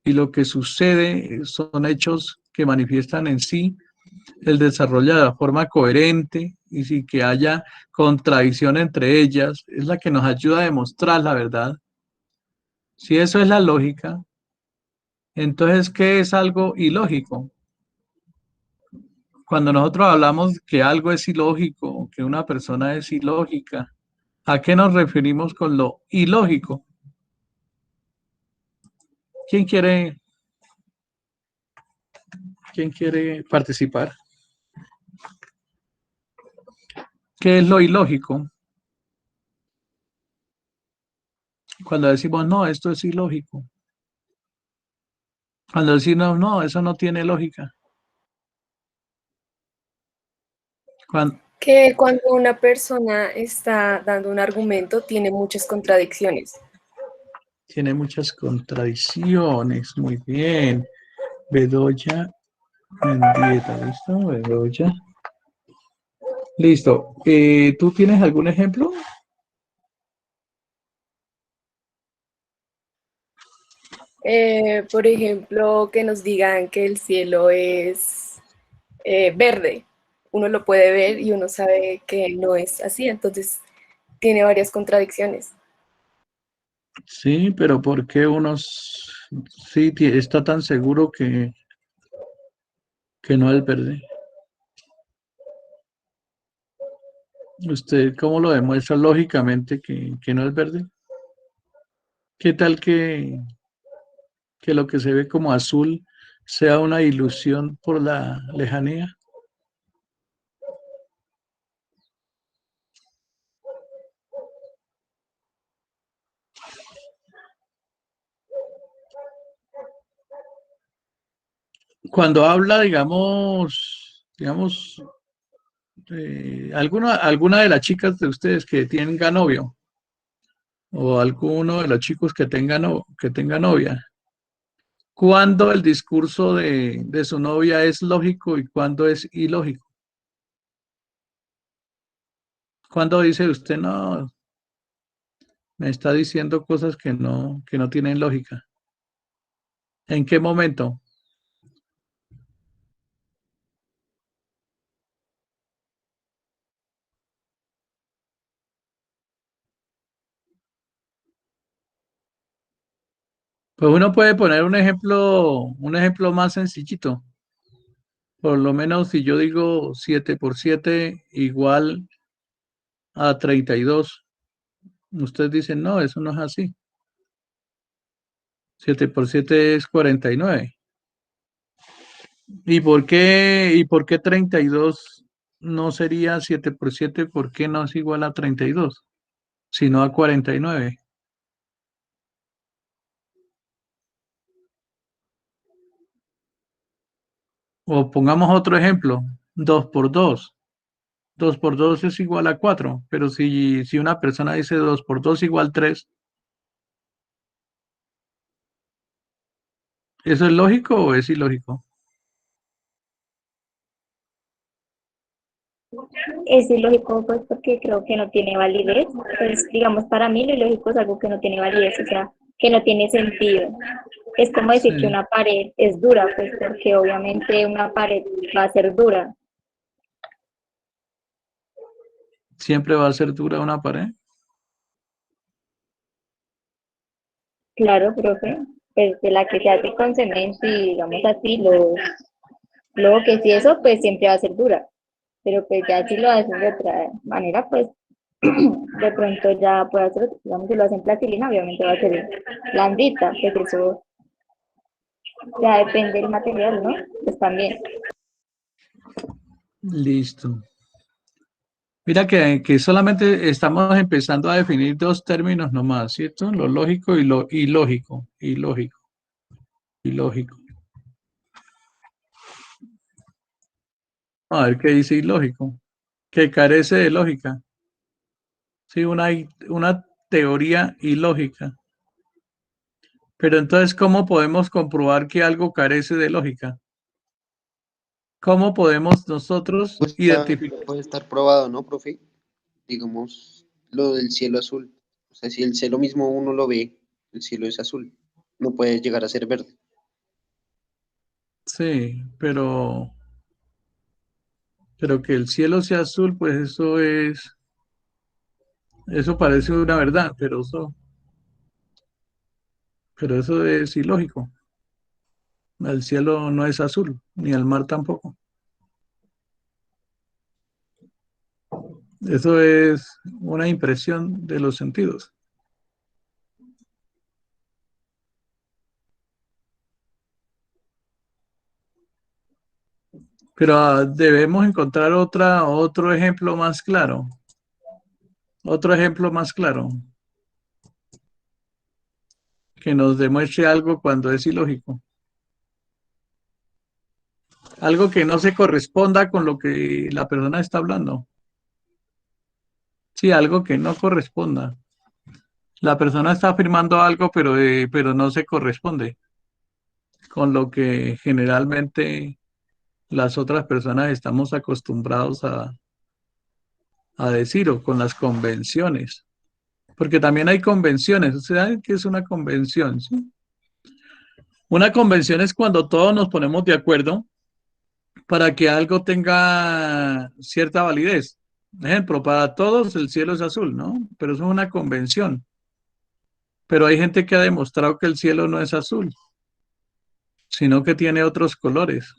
[SPEAKER 1] y lo que sucede son hechos que manifiestan en sí el desarrollo de la forma coherente y sin que haya contradicción entre ellas, es la que nos ayuda a demostrar la verdad. Si eso es la lógica, entonces, ¿qué es algo ilógico? Cuando nosotros hablamos que algo es ilógico, que una persona es ilógica, ¿a qué nos referimos con lo ilógico? ¿Quién quiere, quién quiere participar? ¿Qué es lo ilógico? Cuando decimos, no, esto es ilógico. Cuando decimos, no, eso no tiene lógica.
[SPEAKER 11] Que cuando una persona está dando un argumento tiene muchas contradicciones.
[SPEAKER 1] Tiene muchas contradicciones, muy bien. Bedoya Mendieta, ¿listo? Bedoya. Listo. ¿Tú tienes algún ejemplo?
[SPEAKER 11] Por ejemplo, que nos digan que el cielo es verde. Uno lo puede ver y uno sabe que no es así, entonces tiene varias contradicciones.
[SPEAKER 1] Sí, pero ¿por qué unos sí está tan seguro que no es verde? ¿Usted cómo lo demuestra lógicamente que no es verde? ¿Qué tal que lo que se ve como azul sea una ilusión por la lejanía? Cuando habla, digamos, alguna de las chicas de ustedes que tenga novio o alguno de los chicos que tenga novia, ¿Cuándo el discurso de su novia es lógico y cuándo es ilógico? ¿Cuándo dice usted, no, me está diciendo cosas que no tienen lógica? ¿En qué momento? Pues uno puede poner un ejemplo más sencillito. Por lo menos si yo digo 7 por 7 igual a 32, ustedes dicen, no, eso no es así. 7 por 7 es 49. Y por qué 32 no sería 7 por 7? ¿Por qué no es igual a 32, sino a 49? O pongamos otro ejemplo, 2 por 2. 2 por 2 es igual a 4, pero si una persona dice 2 por 2 igual 3, ¿eso es lógico o es ilógico?
[SPEAKER 7] Es ilógico, pues, porque creo que no tiene validez. Pues, digamos, para mí lo ilógico es algo que no tiene validez, o sea, que no tiene sentido. Es como decir que
[SPEAKER 1] Sí,
[SPEAKER 7] una pared es dura, pues, porque obviamente una pared va a ser dura.
[SPEAKER 1] siempre va a ser dura una pared.
[SPEAKER 7] Claro, profe, pues de la que se hace con cemento y digamos así, luego que si eso, pues siempre va a ser dura. Pero pues ya si lo hacen de otra manera, pues de pronto ya puede hacer, digamos, si lo hacen plastilina, obviamente va a ser blandita, pues eso ya depende del material, ¿no? Pues también.
[SPEAKER 1] Listo. Mira que solamente estamos empezando a definir dos términos nomás, ¿cierto? Lo lógico y lo ilógico. Ilógico, ilógico. A ver qué dice ilógico. Que carece de lógica. Sí, una teoría ilógica. Pero entonces, ¿cómo podemos comprobar que algo carece de lógica? ¿Cómo podemos nosotros
[SPEAKER 12] Pues
[SPEAKER 1] identificar?
[SPEAKER 12] puede estar probado, ¿no, profe? Digamos, lo del cielo azul. O sea, si el cielo mismo uno lo ve, el cielo es azul, no puede llegar a ser verde.
[SPEAKER 1] Sí, pero que el cielo sea azul, pues eso parece una verdad, pero eso es ilógico. El cielo no es azul, ni el mar tampoco. Eso es una impresión de los sentidos. Pero debemos encontrar otro ejemplo más claro. Otro ejemplo más claro que nos demuestre algo cuando es ilógico. Algo que no se corresponda con lo que la persona está hablando. Sí, algo que no corresponda. La persona está afirmando algo, pero no se corresponde con lo que generalmente las otras personas estamos acostumbrados a decir o con las convenciones. Porque también hay convenciones. ¿Usted sabe qué es una convención? ¿Sí? Una convención es cuando todos nos ponemos de acuerdo para que algo tenga cierta validez. Ejemplo, para todos el cielo es azul, ¿no? Pero eso es una convención. Pero hay gente que ha demostrado que el cielo no es azul, sino que tiene otros colores.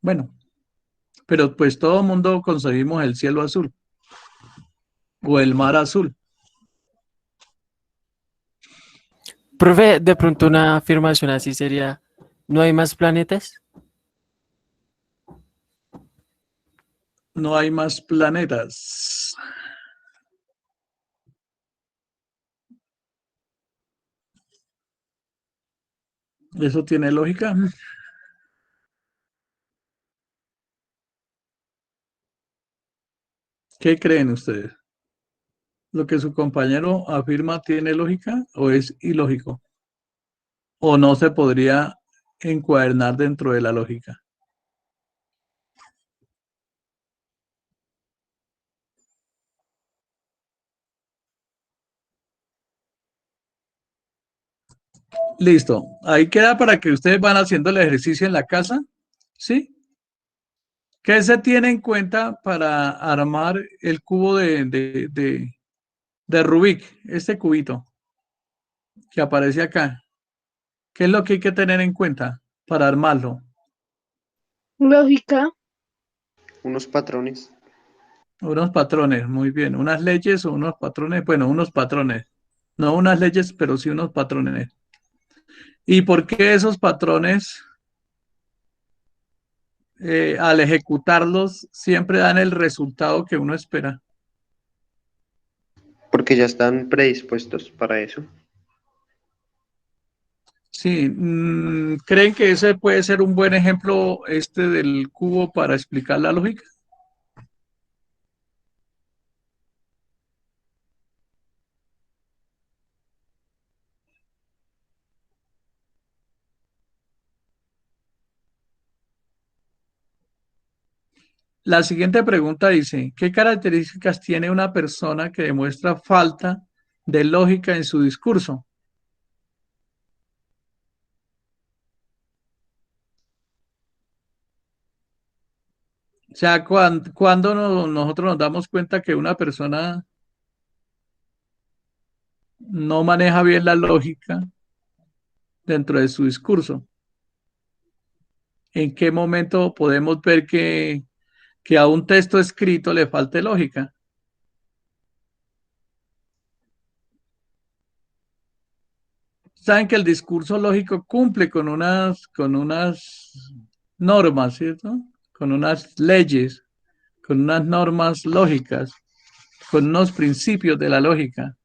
[SPEAKER 1] Bueno, pero pues todo el mundo concebimos el cielo azul o el mar azul.
[SPEAKER 10] Profe, de pronto una afirmación así sería, ¿no hay más planetas?
[SPEAKER 1] No hay más planetas. ¿Eso tiene lógica? ¿Qué creen ustedes? ¿Lo que su compañero afirma tiene lógica o es ilógico? o no se podría encuadernar dentro de la lógica. Listo. Ahí queda para que ustedes van haciendo el ejercicio en la casa. ¿Sí? ¿Qué se tiene en cuenta para armar el cubo de Rubik? Este cubito que aparece acá. ¿Qué es lo que hay que tener en cuenta para armarlo?
[SPEAKER 8] Lógica,
[SPEAKER 12] Unos patrones.
[SPEAKER 1] Unos patrones, muy bien. Unas leyes o unos patrones. Bueno, unos patrones. No unas leyes, pero sí unos patrones. ¿Y por qué esos patrones, al ejecutarlos, siempre dan el resultado que uno espera?
[SPEAKER 12] Porque ya están predispuestos para eso.
[SPEAKER 1] Sí, ¿creen que ese puede ser un buen ejemplo este del cubo para explicar la lógica? La siguiente pregunta dice, ¿qué características tiene una persona que demuestra falta de lógica en su discurso? O sea, cuando nosotros nos damos cuenta que una persona no maneja bien la lógica dentro de su discurso, ¿en qué momento podemos ver que a un texto escrito le falte lógica? Saben que el discurso lógico cumple con unas normas, ¿cierto? Con unas leyes, con unas normas lógicas, con unos principios de la lógica.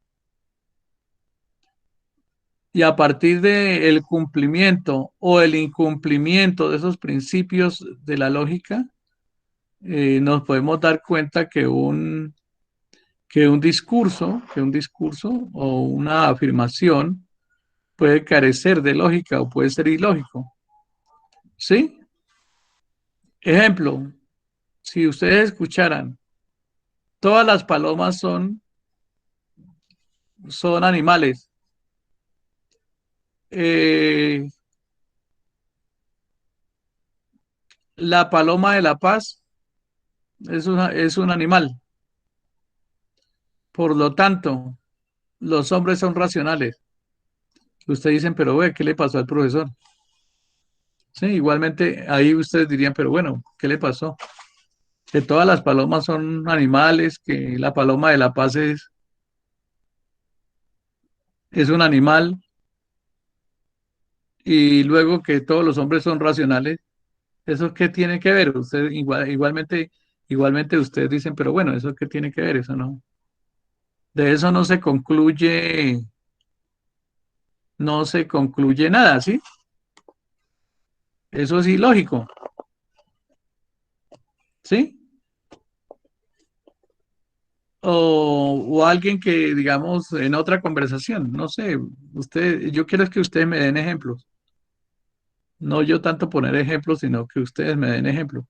[SPEAKER 1] Y a partir del cumplimiento o el incumplimiento de esos principios de la lógica, nos podemos dar cuenta que un discurso o una afirmación puede carecer de lógica o puede ser ilógico. ¿Sí? Ejemplo, si ustedes escucharan, todas las palomas son animales. Eh, la paloma de la paz es un animal. Por lo tanto, los hombres son racionales. Ustedes dicen, pero ve, ¿qué le pasó al profesor? Sí, igualmente ahí ustedes dirían, pero bueno, ¿qué le pasó? Que todas las palomas son animales, que la paloma de la paz es un animal, y luego que todos los hombres son racionales. ¿Eso qué tiene que ver? Usted igualmente ustedes dicen, pero bueno, ¿eso qué tiene que ver? Eso no. De eso no se concluye nada, ¿sí? Eso es ilógico, ¿sí? O alguien que, digamos, en otra conversación, no sé, yo quiero es que ustedes me den ejemplos. No yo tanto poner ejemplos, sino que ustedes me den ejemplos.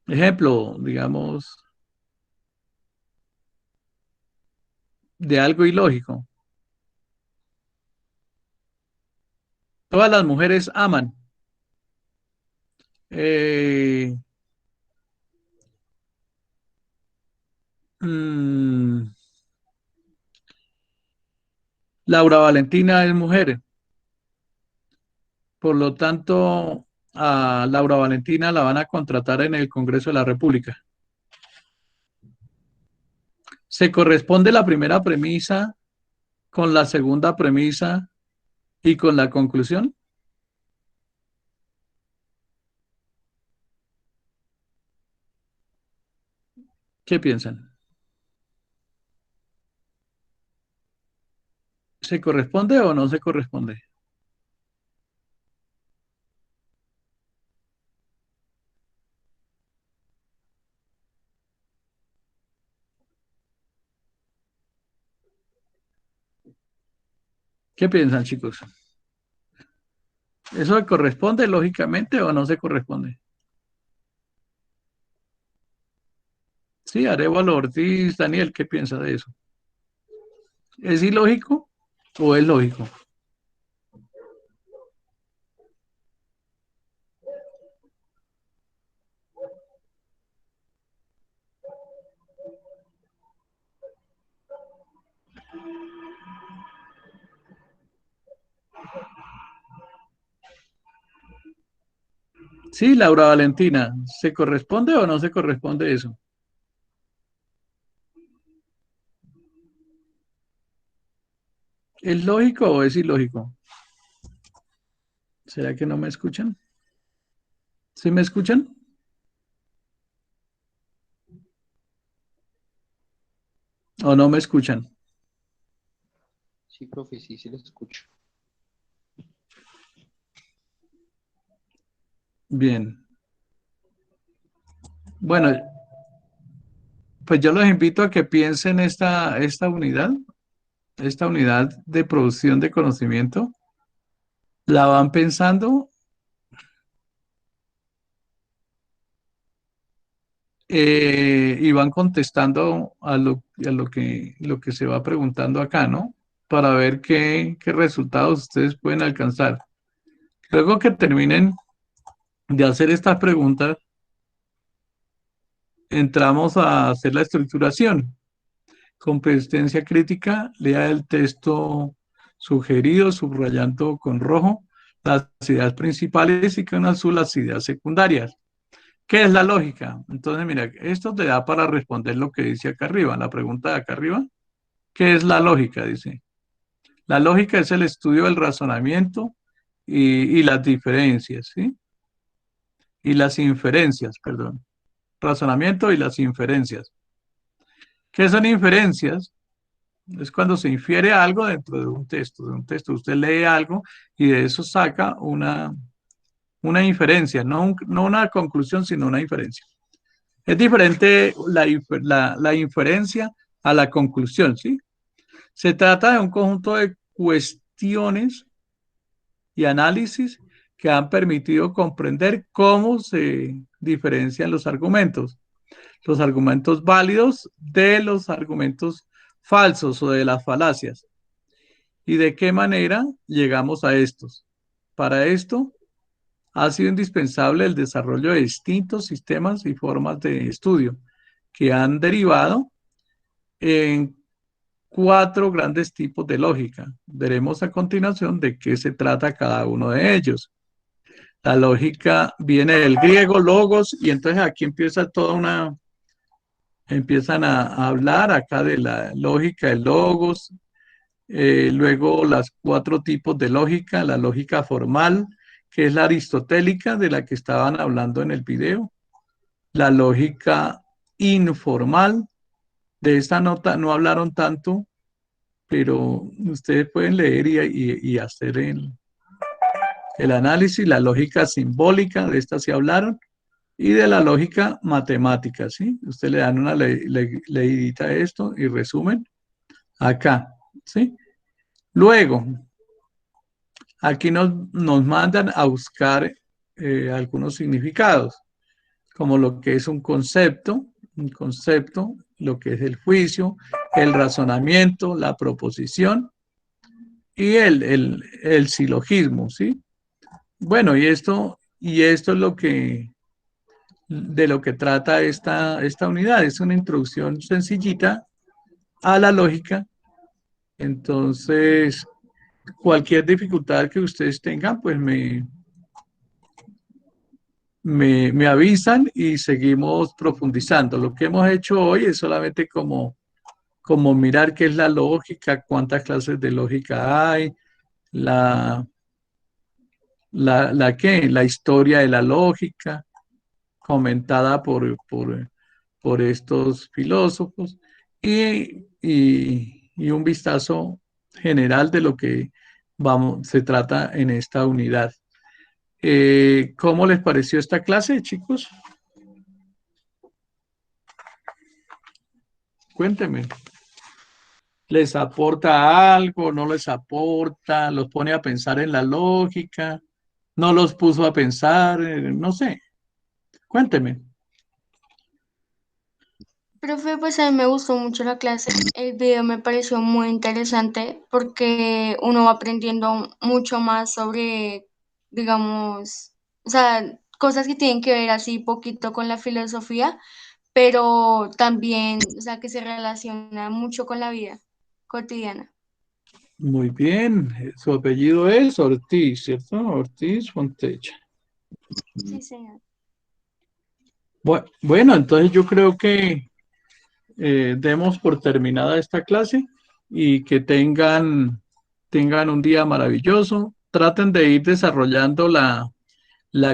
[SPEAKER 1] Ejemplo, digamos, de algo ilógico. Todas las mujeres aman. Eh, mm, Laura Valentina es mujer, por lo tanto, a Laura Valentina la van a contratar en el Congreso de la República. ¿Se corresponde la primera premisa con la segunda premisa y con la conclusión? ¿Qué piensan? ¿Se corresponde o no se corresponde? ¿Qué piensan, chicos? ¿Eso se corresponde lógicamente o no se corresponde? Sí, Arévalo Ortiz, Daniel, ¿qué piensa de eso? ¿Es ilógico o es lógico? Sí, Laura Valentina, ¿se corresponde o no se corresponde eso? ¿Es lógico o es ilógico? ¿Será que no me escuchan? ¿Sí me escuchan? ¿O no me escuchan?
[SPEAKER 12] Sí, profe, sí, sí lo escucho.
[SPEAKER 1] Bien. Bueno, pues yo los invito a que piensen esta unidad de producción de conocimiento. La van pensando y van contestando lo que se va preguntando acá, ¿no? Para ver qué resultados ustedes pueden alcanzar. Luego que terminen de hacer estas preguntas, entramos a hacer la estructuración. Con persistencia crítica, lea el texto sugerido, subrayando con rojo las ideas principales y con azul las ideas secundarias. ¿Qué es la lógica? Entonces, mira, esto te da para responder lo que dice acá arriba, la pregunta de acá arriba. ¿Qué es la lógica? Dice. La lógica es el estudio del razonamiento y las diferencias, ¿sí? Y las inferencias, perdón. Razonamiento y las inferencias. ¿Qué son inferencias? Es cuando se infiere algo dentro de un texto. De un texto usted lee algo y de eso saca una inferencia, no una conclusión, sino una inferencia. Es diferente la inferencia a la conclusión, ¿sí? Se trata de un conjunto de cuestiones y análisis que han permitido comprender cómo se diferencian los argumentos válidos de los argumentos falsos o de las falacias, y de qué manera llegamos a estos. Para esto ha sido indispensable el desarrollo de distintos sistemas y formas de estudio que han derivado en 4 grandes tipos de lógica. Veremos a continuación de qué se trata cada uno de ellos. La lógica viene del griego logos y entonces aquí empiezan a hablar acá de la lógica de logos, luego las 4 tipos de lógica, la lógica formal, que es la aristotélica de la que estaban hablando en el video, la lógica informal, de esta nota no hablaron tanto, pero ustedes pueden leer y hacer el análisis, la lógica simbólica, de esta sí hablaron, y de la lógica matemática, ¿sí? Ustedes le dan una leidita a esto y resumen acá, ¿sí? Luego, aquí nos mandan a buscar algunos significados, como lo que es un concepto, lo que es el juicio, el razonamiento, la proposición y el silogismo, ¿sí? Bueno, y esto es de lo que trata esta unidad. Es una introducción sencillita a la lógica. Entonces, cualquier dificultad que ustedes tengan, pues me avisan y seguimos profundizando. Lo que hemos hecho hoy es solamente como mirar qué es la lógica, cuántas clases de lógica hay, la historia de la lógica, comentada por estos filósofos, y un vistazo general de lo que se trata en esta unidad. ¿Cómo les pareció esta clase, chicos? Cuéntenme. ¿Les aporta algo? ¿No les aporta? ¿Los pone a pensar en la lógica? ¿No los puso a pensar? No sé. Cuénteme.
[SPEAKER 2] Profe, pues a mí me gustó mucho la clase. El video me pareció muy interesante porque uno va aprendiendo mucho más sobre, digamos, o sea, cosas que tienen que ver así poquito con la filosofía, pero también, o sea, que se relaciona mucho con la vida cotidiana.
[SPEAKER 1] Muy bien. Su apellido es Ortiz, ¿cierto? Ortiz Fontecha.
[SPEAKER 2] Sí, señor.
[SPEAKER 1] Bueno, entonces yo creo que demos por terminada esta clase y que tengan un día maravilloso. Traten de ir desarrollando la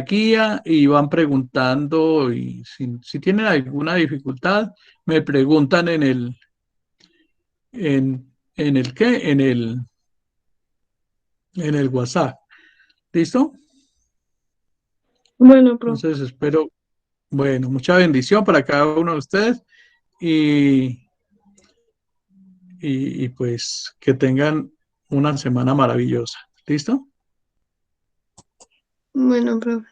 [SPEAKER 1] guía y van preguntando y si tienen alguna dificultad, me preguntan en el qué, en el WhatsApp. ¿Listo?
[SPEAKER 8] Bueno, profe.
[SPEAKER 1] Entonces espero, bueno, mucha bendición para cada uno de ustedes y, y pues que tengan una semana maravillosa. ¿Listo?
[SPEAKER 8] Bueno, profe.